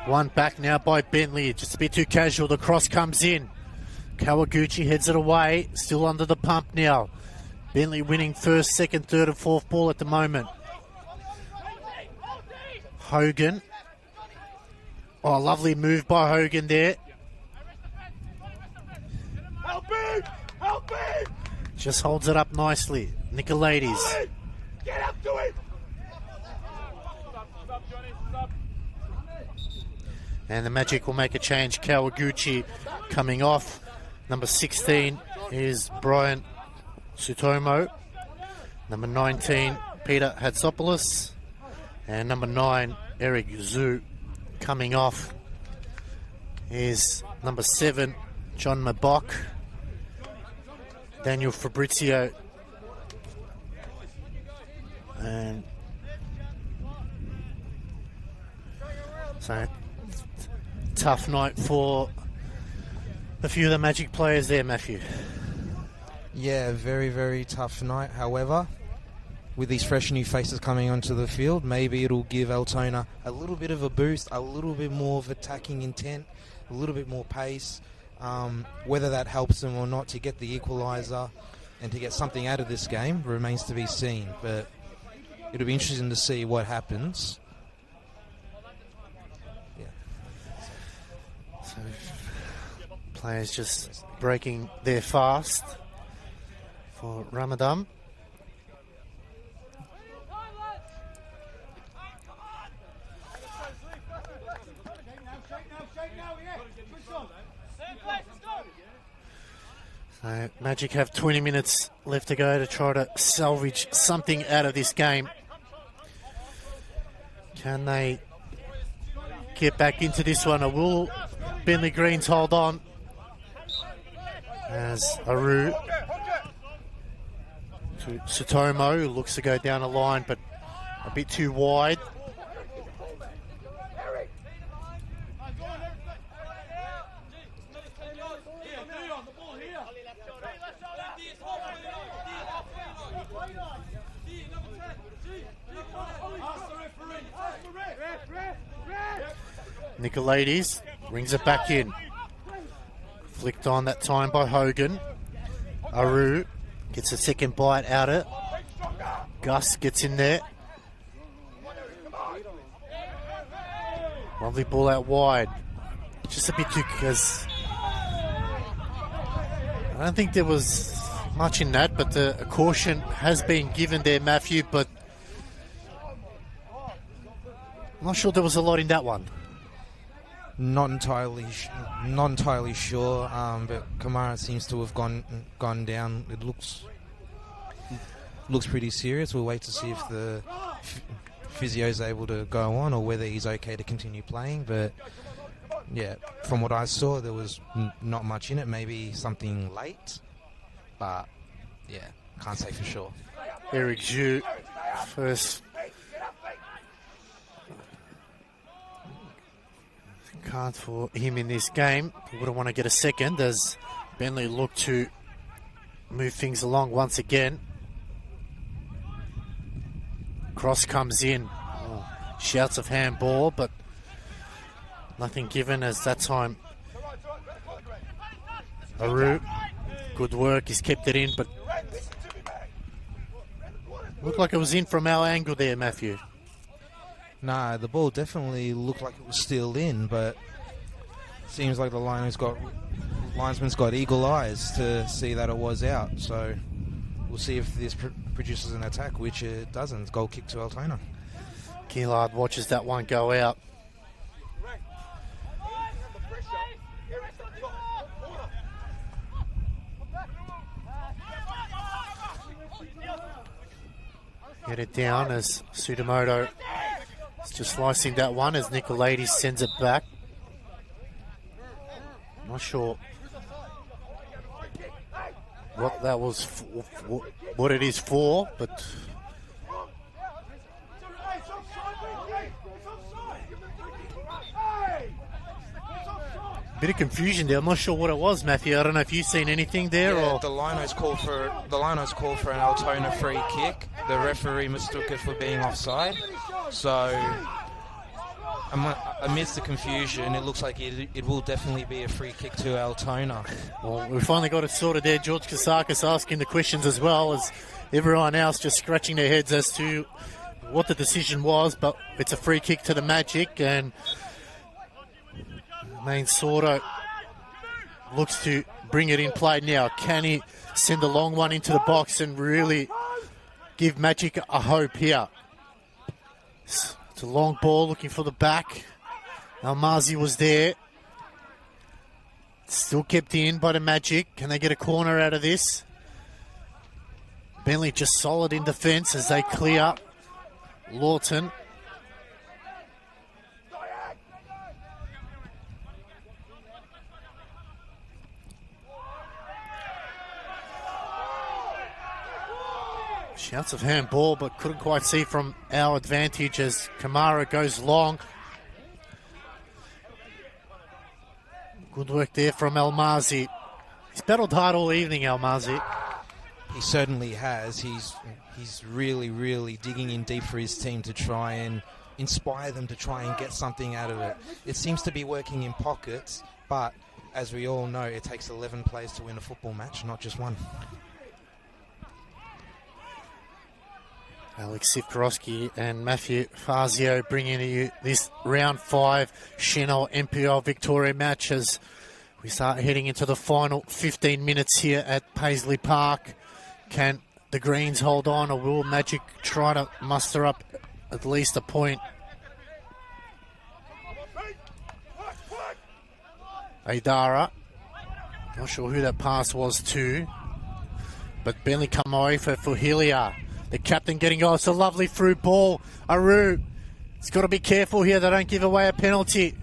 One back now by Bentley. Just a bit too casual. The cross comes in. Kawaguchi heads it away. Still under the pump now. Bentley winning first, second, third and fourth ball at the moment. Hogan. Oh, lovely move by Hogan there. Help me! Help me! Just holds it up nicely. Nicolaides. Get up to it! And the Magic will make a change. Kawaguchi coming off. Number 16 is Brian Sutomo. Number 19, Peter Hatsopoulos. And number 9, Eric Zhu. Coming off is number 7, John Mabok. Daniel Fabrizio. And so, tough night for a few of the Magic players there, Matthew. Yeah, very, very tough night. However, with these fresh new faces coming onto the field, maybe it'll give Altona a little bit of a boost, a little bit more of attacking intent, a little bit more pace. Whether that helps them or not to get the equaliser and to get something out of this game remains to be seen. But it'll be interesting to see what happens. Yeah. So, players just breaking their fast for Ramadan. So Magic have 20 minutes left to go to try to salvage something out of this game. Can they get back into this one, or will Bentley Greens hold on? As Aru to Sutomo, who looks to go down the line, but a bit too wide. Nicolaides brings it back in. Flicked on that time by Hogan. Aru gets a second bite out of it. Gus gets in there. Lovely ball out wide. Just a bit too, because I don't think there was much in that, but a caution has been given there, Matthew, but I'm not sure there was a lot in that one. Not entirely sure, but Kamara seems to have gone down. It looks pretty serious. We'll wait to see if the physio's able to go on or whether he's okay to continue playing. But yeah, from what I saw, there was not much in it. Maybe something late, but yeah, can't say for sure. Eric Zhu, first card for him in this game. He wouldn't want to get a second as Bentley look to move things along once again. Cross comes in. Oh, shouts of handball, but nothing given as that time. Aru, good work. He's kept it in, but looked like it was in from our angle there, Matthew. Nah, the ball definitely looked like it was still in, but seems like the linesman's got eagle eyes to see that it was out. So we'll see if this produces an attack, which it doesn't. Goal kick to Altona. Gillard watches that one go out. Get it down as Sudamoto is just slicing that one as Nicolaides sends it back. Not sure what that was, what it is for, but bit of confusion there. I'm not sure what it was, Matthew. I don't know if you've seen anything there. Yeah, or the Linos called for an Altona free kick. The referee mistook it for being offside. So amidst the confusion, it looks like it will definitely be a free kick to Altona. Well, we finally got it sorted there. George Kasakis asking the questions as well as everyone else just scratching their heads as to what the decision was, but it's a free kick to the Magic, and Main Sordo looks to bring it in play now. Can he send a long one into the box and really give Magic a hope here? It's a long ball looking for the back Almazi was there. Still kept in by the Magic. Can they get a corner out of this? Bentley just solid in defence as they clear Lawton. Shouts of handball, but couldn't quite see from our advantage as Kamara goes long. Good work there from Almazi. He's battled hard all evening, Almazi. He certainly has. He's really, really digging in deep for his team to try and inspire them to try and get something out of it. It seems to be working in pockets, but as we all know, it takes 11 players to win a football match, not just one. Alex Sifkorowski and Matthew Fazio bringing you this round 5 Senol NPL Victoria match as we start heading into the final 15 minutes here at Paisley Park. Can the Greens hold on, or will Magic try to muster up at least a point? Aidara, not sure who that pass was to, but Bentley come away for Hillier. The captain getting going. It's a lovely through ball. Aru, he's got to be careful here. They don't give away a penalty.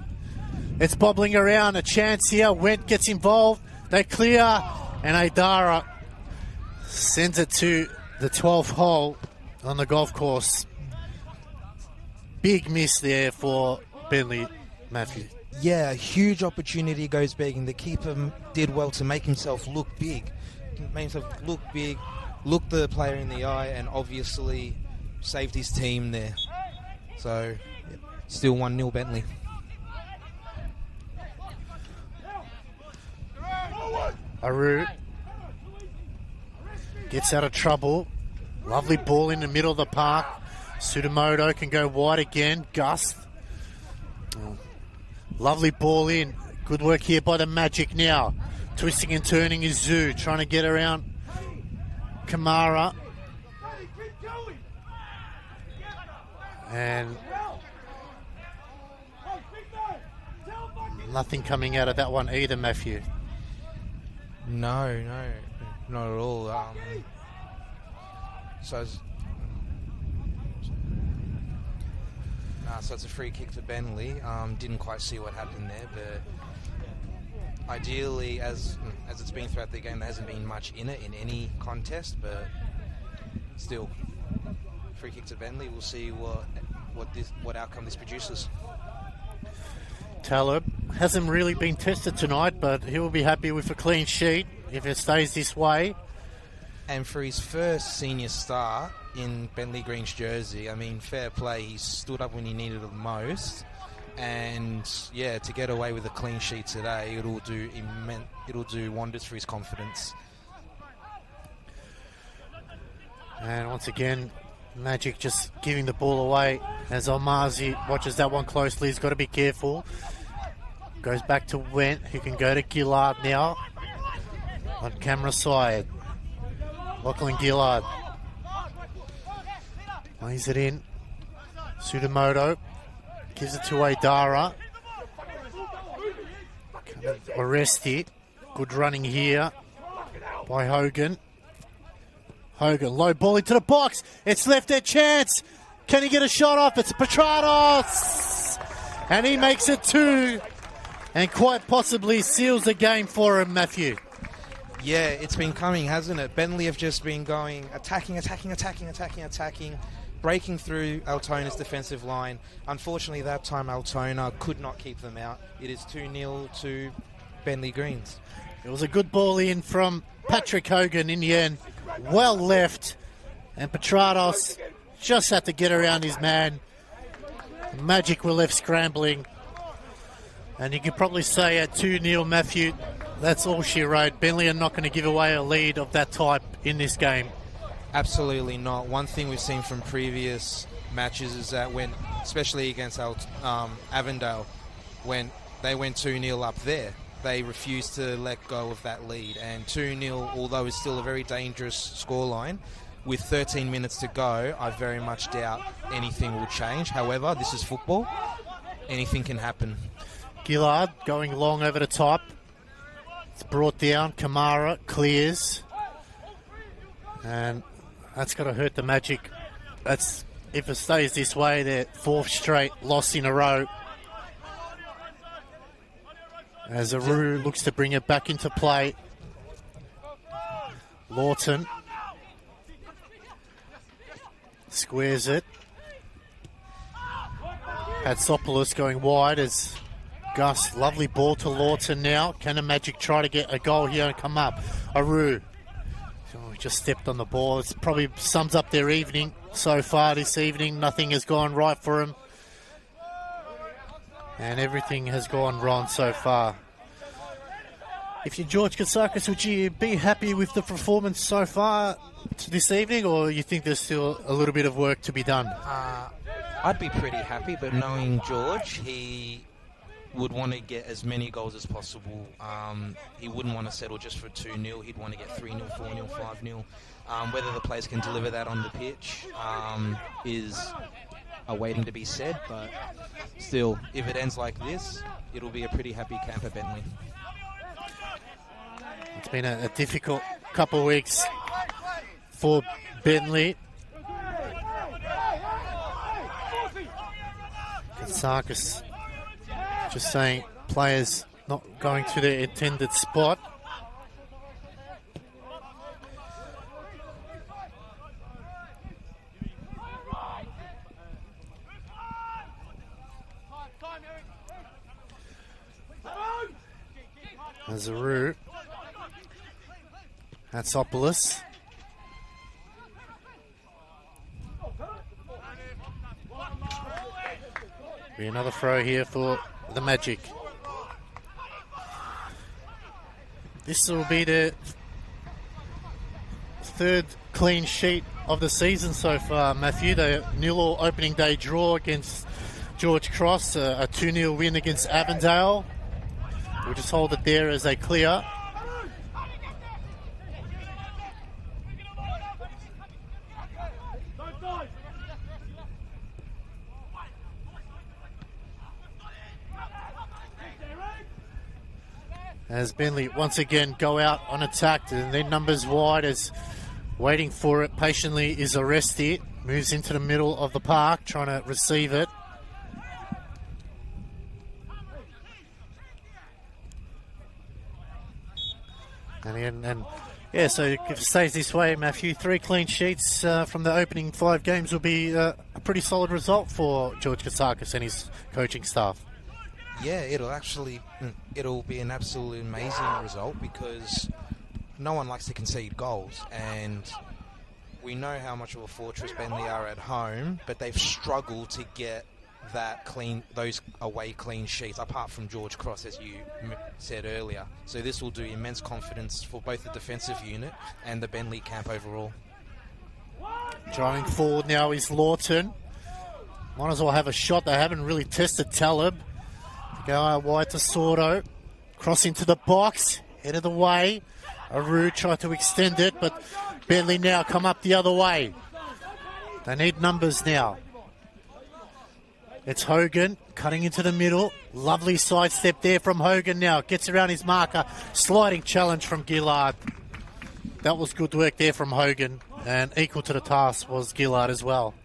It's bobbling around. A chance here. Went gets involved. They clear. And Aidara sends it to the 12th hole on the golf course. Big miss there for Bentley, Matthew. Yeah, a huge opportunity goes begging. The keeper did well to make himself look big. Look the player in the eye, and obviously saved his team there. So, still 1-0 Bentley. Aru gets out of trouble. Lovely ball in the middle of the park. Sudamoto can go wide again. Gust. Oh. Lovely ball in. Good work here by the Magic now. Twisting and turning is Zoo, trying to get around Kamara. And nothing coming out of that one either, Matthew. No, not at all. So it's a free kick to Bentley. Didn't quite see what happened there, but ideally, as it's been throughout the game, there hasn't been much in it in any contest, but still, free kick to Bentley. We'll see what outcome this produces. Talib hasn't really been tested tonight, but he will be happy with a clean sheet if it stays this way. And for his first senior start in Bentley Green's jersey, I mean, fair play. He stood up when he needed it the most. And yeah, to get away with a clean sheet today, it'll do wonders for his confidence. And once again, Magic just giving the ball away as Almazi watches that one closely. He's got to be careful. Goes back to Went, who can go to Gillard now on camera side. Lachlan Gillard lays it in. Sudamoto gives it to Aidara. Oresti. Good running here by Hogan. Hogan, low ball into the box. It's left their chance. Can he get a shot off? It's Petrados. And he makes it 2. And quite possibly seals the game for him, Matthew. Yeah, it's been coming, hasn't it? Bentley have just been going, attacking, breaking through Altona's defensive line. Unfortunately, that time Altona could not keep them out. It is 2-0 to Bentley Greens. It was a good ball in from Patrick Hogan in the end. Well left. And Petrados just had to get around his man. Magic were left scrambling. And you could probably say at 2-0, Matthew, that's all she wrote. Bentley are not going to give away a lead of that type in this game. Absolutely not. One thing we've seen from previous matches is that when, especially against Avondale, when they went 2-0 up there, they refused to let go of that lead. And 2-0, although it's still a very dangerous scoreline, with 13 minutes to go, I very much doubt anything will change. However, this is football. anything can happen. Gillard going long over the top. It's brought down. Kamara clears. And that's going to hurt the Magic. That's, if it stays this way, their fourth straight loss in a row. As Aru looks to bring it back into play. Lawton squares it. Hatsopoulos going wide as Gus, lovely ball to Lawton now. Can the Magic try to get a goal here and come up? Aru. Oh, just stepped on the ball. It probably sums up their evening so far this evening. Nothing has gone right for them. And everything has gone wrong so far. If you're George Katsakis, would you be happy with the performance so far this evening, or you think there's still a little bit of work to be done? I'd be pretty happy, but knowing George, he would want to get as many goals as possible. He wouldn't want to settle just for 2-0. He'd want to get 3-0, 4-0, 5-0. Whether the players can deliver that on the pitch is awaiting to be said, but still, if it ends like this, it'll be a pretty happy camp at Bentley. It's been a difficult couple of weeks for Bentley. Katsakis just saying players not going to their intended spot. Azaru. Hatsopoulos. Be another throw here for the Magic. This will be the third clean sheet of the season so far, Matthew. The 0-0 opening day draw against George Cross, a 2-0 win against Avondale. We'll just hold it there as they clear. As Bentley once again go out on attack, and their numbers wide as waiting for it patiently is Aresti. Moves into the middle of the park, trying to receive it. And yeah, so if it stays this way, Matthew, 3 clean sheets from the opening 5 games will be a pretty solid result for George Katsakis and his coaching staff. Yeah, it'll be an absolutely amazing result because no one likes to concede goals, and we know how much of a fortress Bentley are at home, but they've struggled to get those away clean sheets, apart from George Cross, as you said earlier. So this will do immense confidence for both the defensive unit and the Bentley camp overall. Driving forward now is Lawton. Might as well have a shot. They haven't really tested Talib. Go out wide to Sordo. Cross into the box. Head of the way. Aru tried to extend it, but Bentley now come up the other way. They need numbers now. It's Hogan cutting into the middle. Lovely sidestep there from Hogan now. Gets around his marker. Sliding challenge from Gillard. That was good work there from Hogan. And equal to the task was Gillard as well.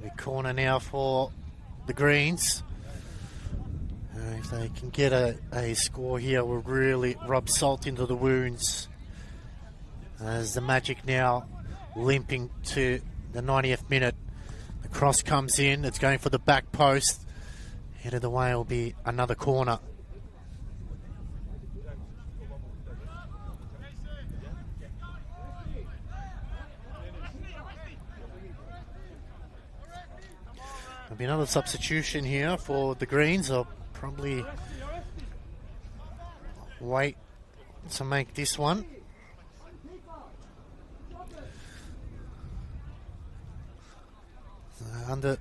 The corner now for the Greens. If they can get a score here, will really rub salt into the wounds. As the Magic now limping to the 90th minute. The cross comes in. It's going for the back post. Head of the way will be another corner. There'll be another substitution here for the Greens. I'll probably wait to make this one. Under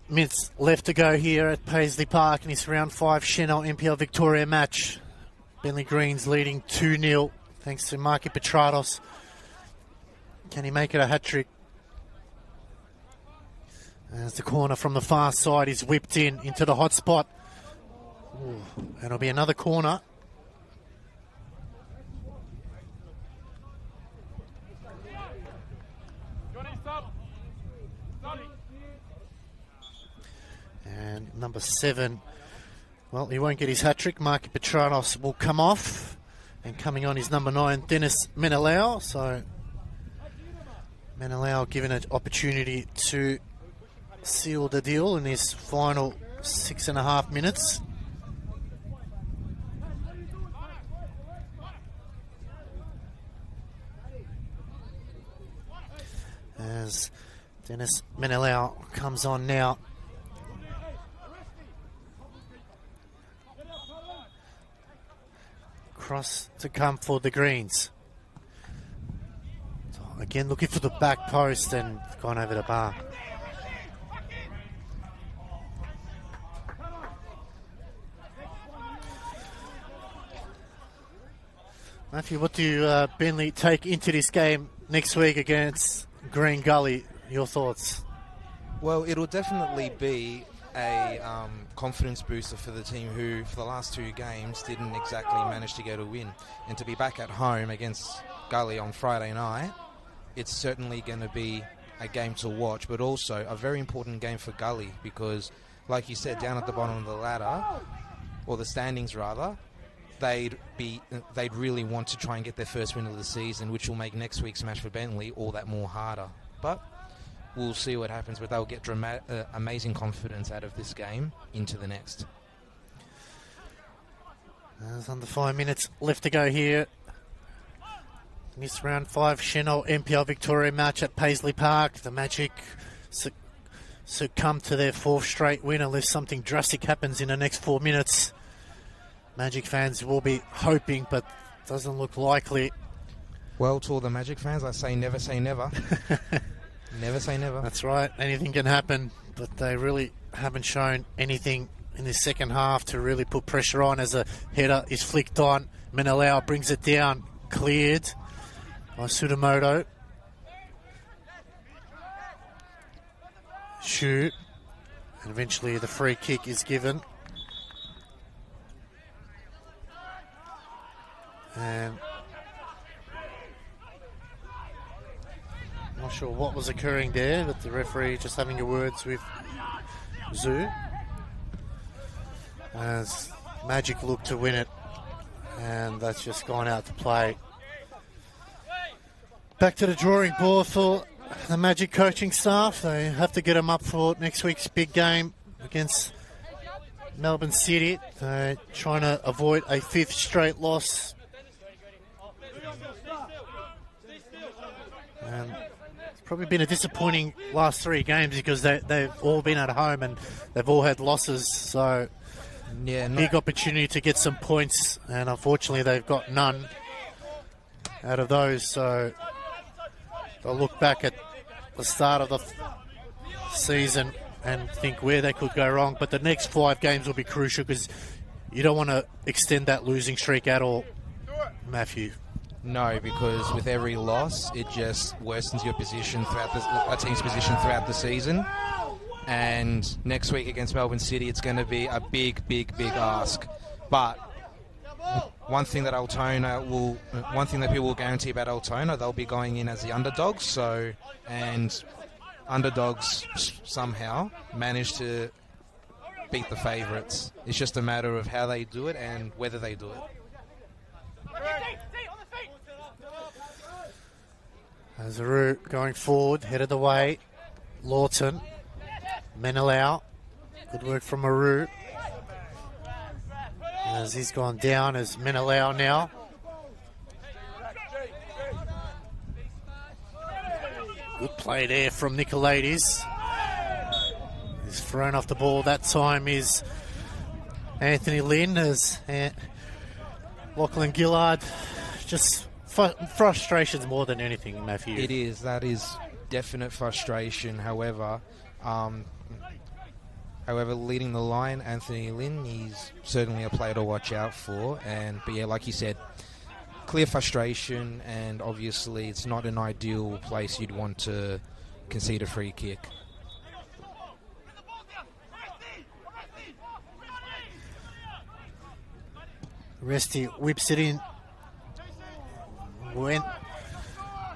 minutes left to go here at Paisley Park in this round 5 Senol NPL Victoria match. Bentley Greens leading 2-0 thanks to Marky Petratos. Can he make it a hat-trick? As the corner from the far side is whipped into the hot spot. Ooh, and it'll be another corner. And number 7, well, he won't get his hat-trick. Marky Petratos will come off. And coming on is number 9, Dennis Menelau. So Menelau given an opportunity to seal the deal in his final 6.5 minutes. As Dennis Menelau comes on now. Cross to come for the Greens. So again, looking for the back post and gone over the bar. Matthew, what do Bentley take into this game next week against Green Gully? Your thoughts? Well, it'll definitely be a confidence booster for the team who, for the last 2 games, didn't exactly manage to get a win. And to be back at home against Gully on Friday night, it's certainly going to be a game to watch, but also a very important game for Gully because, like you said, down at the bottom of the ladder, or the standings rather, they'd really want to try and get their first win of the season, which will make next week's match for Bentley all that more harder. But we'll see what happens, but they'll get amazing confidence out of this game into the next. There's under 5 minutes left to go here. In this round 5 Senol NPL Victoria match at Paisley Park. The Magic succumb to their 4th straight win unless something drastic happens in the next 4 minutes. Magic fans will be hoping, but doesn't look likely. Well, to all the Magic fans, I say never say never. Never say never. That's right. Anything can happen, but they really haven't shown anything in the second half to really put pressure on as a header is flicked on. Menelau brings it down, cleared by Sudamoto. Shoot. And eventually the free kick is given. And not sure what was occurring there, but the referee just having a words with Zoo as Magic looked to win it, and that's just gone out to play. Back to the drawing board for the Magic coaching staff. They have to get them up for next week's big game against Melbourne City. They're trying to avoid a 5th straight loss. And it's probably been a disappointing last 3 games because they've all been at home and they've all had losses. So, yeah, big opportunity to get some points, and unfortunately they've got none out of those. So they'll look back at the start of the season and think where they could go wrong. But the next 5 games will be crucial because you don't want to extend that losing streak at all, Matthew. No, because with every loss, it just worsens your position throughout a team's position throughout the season. And next week against Melbourne City, it's going to be a big ask. But one thing that people will guarantee about Altona, they'll be going in as the underdogs. So, and underdogs somehow manage to beat the favourites. It's just a matter of how they do it and whether they do it. Azaru going forward, headed away. Lawton, Menelau, good work from Aru. As he's gone down as Menelau now. Good play there from Nicolaides. He's thrown off the ball. That time is Anthony Lynn as Lachlan Gillard. Just frustrations more than anything, Matthew. It is. That is definite frustration. However, However, leading the line, Anthony Lynn, he's certainly a player to watch out for. But yeah, like you said, clear frustration, and obviously it's not an ideal place you'd want to concede a free kick. Resty whips it in.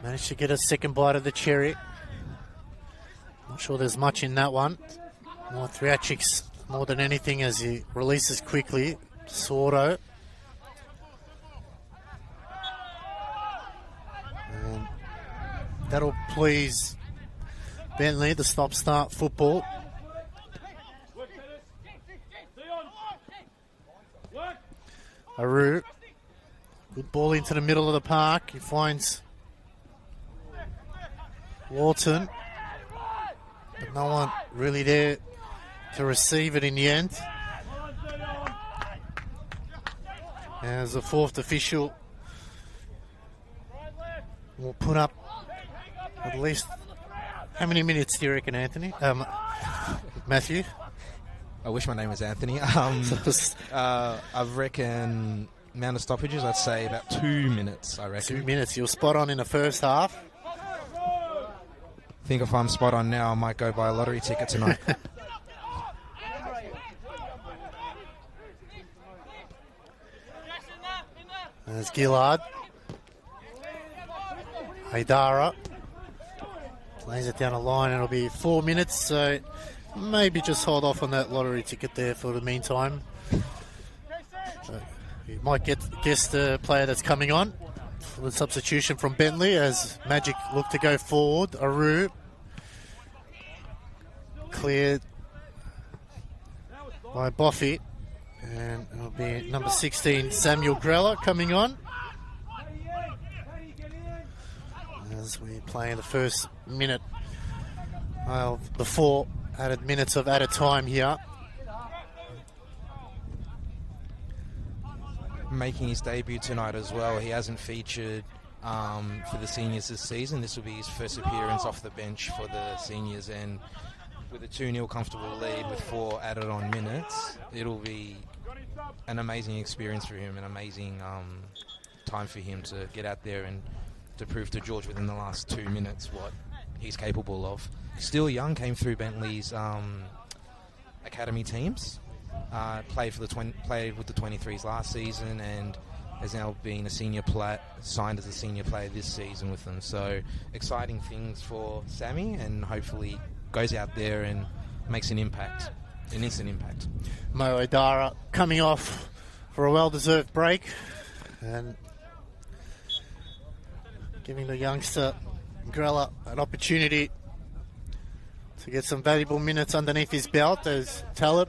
Managed to get a second bite of the cherry. Not sure there's much in that one. More theatrics more than anything as he releases quickly. Sordo. And that'll please Bentley, the stop-start football. Aru. Good ball into the middle of the park. He finds Walton. But no one really there to receive it in the end. As the fourth official will put up at least... How many minutes do you reckon, Anthony? Matthew? I wish my name was Anthony. I reckon amount of stoppages, I'd say about 2 minutes, I reckon. 2 minutes. You were spot on in the first half. I think if I'm spot on now, I might go buy a lottery ticket tonight. There's Gillard. Haidara. Plays it down the line. It'll be 4 minutes, so maybe just hold off on that lottery ticket there for the meantime. You might guess the player that's coming on for the substitution from Bentley as Magic look to go forward. Aru cleared by Boffy, and it'll be number 16 Samuel Grella coming on as we play the first minute of the 4 added minutes of added time here. Making his debut tonight as well. He hasn't featured for the seniors this season. This will be his first appearance off the bench for the seniors, and with a 2-0 comfortable lead with 4 added on minutes, it'll be an amazing experience for him, an amazing time for him to get out there and to prove to George within the last 2 minutes what he's capable of. Still young, came through Bentley's academy teams. Played with the 23s last season, and has now been a senior player, signed as a senior player this season with them. So exciting things for Sammy, and hopefully goes out there and makes an impact, an instant impact. Mo Haidara coming off for a well-deserved break and giving the youngster Grella an opportunity to get some valuable minutes underneath his belt as Talib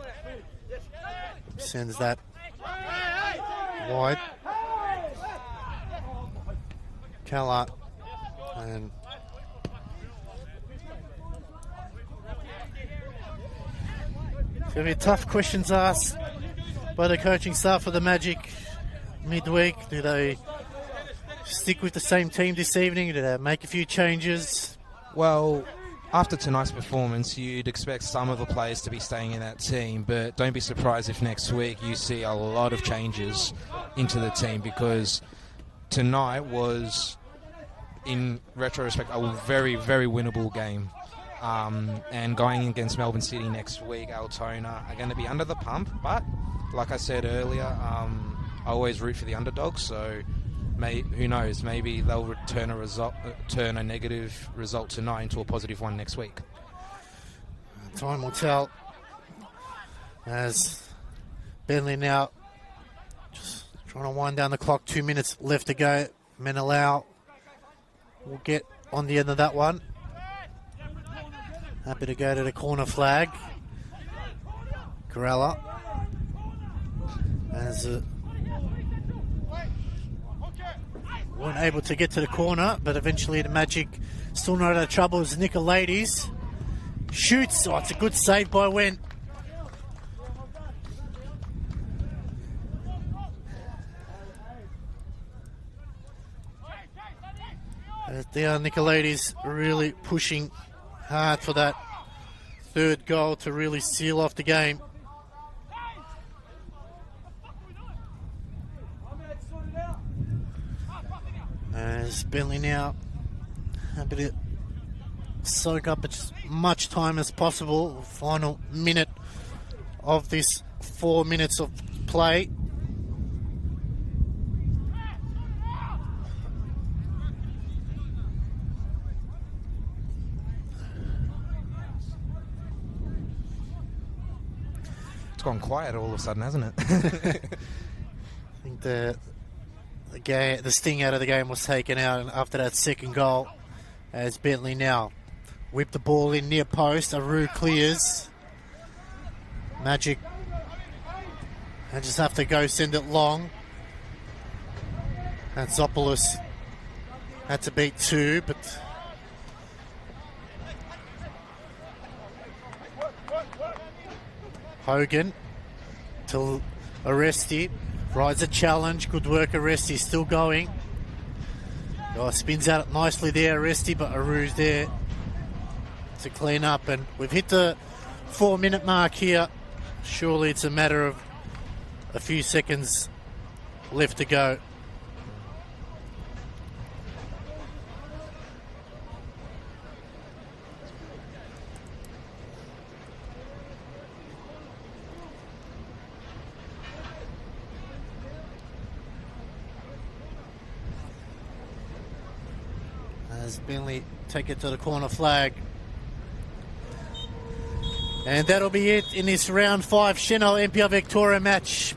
sends that wide. Keller, and it's going to be tough questions asked by the coaching staff of the Magic midweek. Do they stick with the same team this evening? Do they make a few changes? Well, after tonight's performance, you'd expect some of the players to be staying in that team, but don't be surprised if next week you see a lot of changes into the team, because tonight was, in retrospect, a very, very winnable game. And going against Melbourne City next week, Altona are going to be under the pump, but like I said earlier, I always root for the underdogs, so who knows, maybe they'll turn a negative result tonight into a positive one next week. Time will tell, as Bentley now just trying to wind down the clock. 2 minutes left to go. Menelau will get on the end of that one. Happy to go to the corner flag. Corella as weren't able to get to the corner, but eventually the Magic still not out of trouble as Nicolaides shoots. Oh, it's a good save by Wendt. There, Nicolaides really pushing hard for that third goal to really seal off the game. As Bentley now happy to soak up as much time as possible. Final minute of this 4 minutes of play. It's gone quiet all of a sudden, hasn't it? I think the sting out of the game was taken out after that second goal, as Bentley now whip the ball in near post. Aru clears. Magic. I just have to go send it long. And Zopoulos had to beat two, but Hogan to Aresti. Rides a challenge. Good work, Aresti. Still going. Oh, spins out nicely there, Aresti, but Aru's there to clean up. And we've hit the 4 minute mark here. Surely it's a matter of a few seconds left to go. As Bentley take it to the corner flag. And that'll be it in this round 5 Senol NPL Victoria match.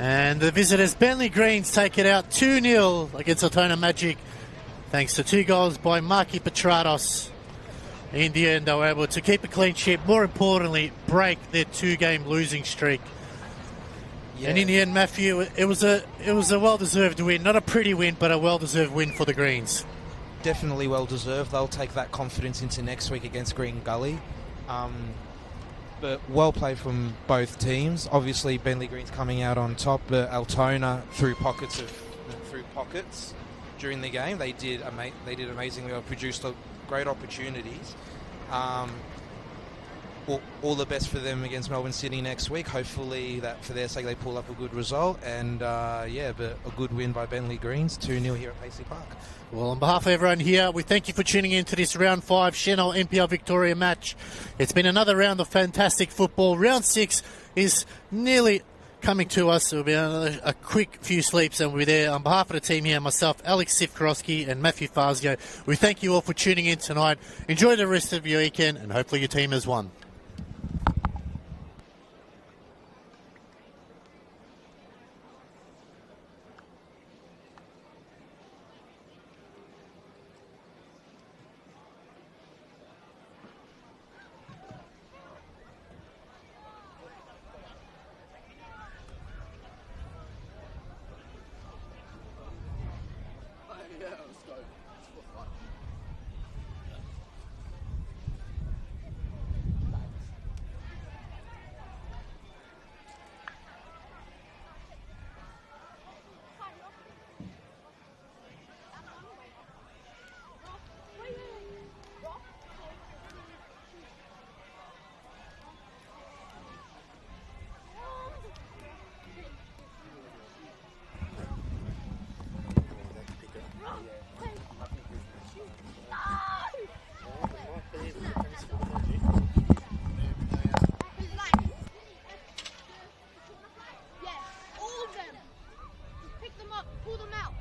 And the visitors Bentley Greens take it out 2-0 against Altona Magic, thanks to 2 goals by Marky Petratos. In the end, they were able to keep a clean sheet. More importantly, break their 2-game losing streak. Yeah. And in the end, Matthew, it was a well-deserved win. Not a pretty win, but a well-deserved win for the Greens. Definitely well-deserved. They'll take that confidence into next week against Green Gully. But well played from both teams. Obviously, Bentley Greens coming out on top, but Altona through pockets during the game. They did amazingly well, produced great opportunities. All the best for them against Melbourne City next week. Hopefully that for their sake they pull up a good result. And but a good win by Bentley Greens, 2-0 here at Paisley Park. Well, on behalf of everyone here, we thank you for tuning in to this round 5 Senol NPL Victoria match. It's been another round of fantastic football. Round 6 is nearly coming to us. It'll be a quick few sleeps and we'll be there. On behalf of the team here, myself, Alex Sifkorowski and Matthew Fazio, we thank you all for tuning in tonight. Enjoy the rest of your weekend and hopefully your team has won. Pull them out.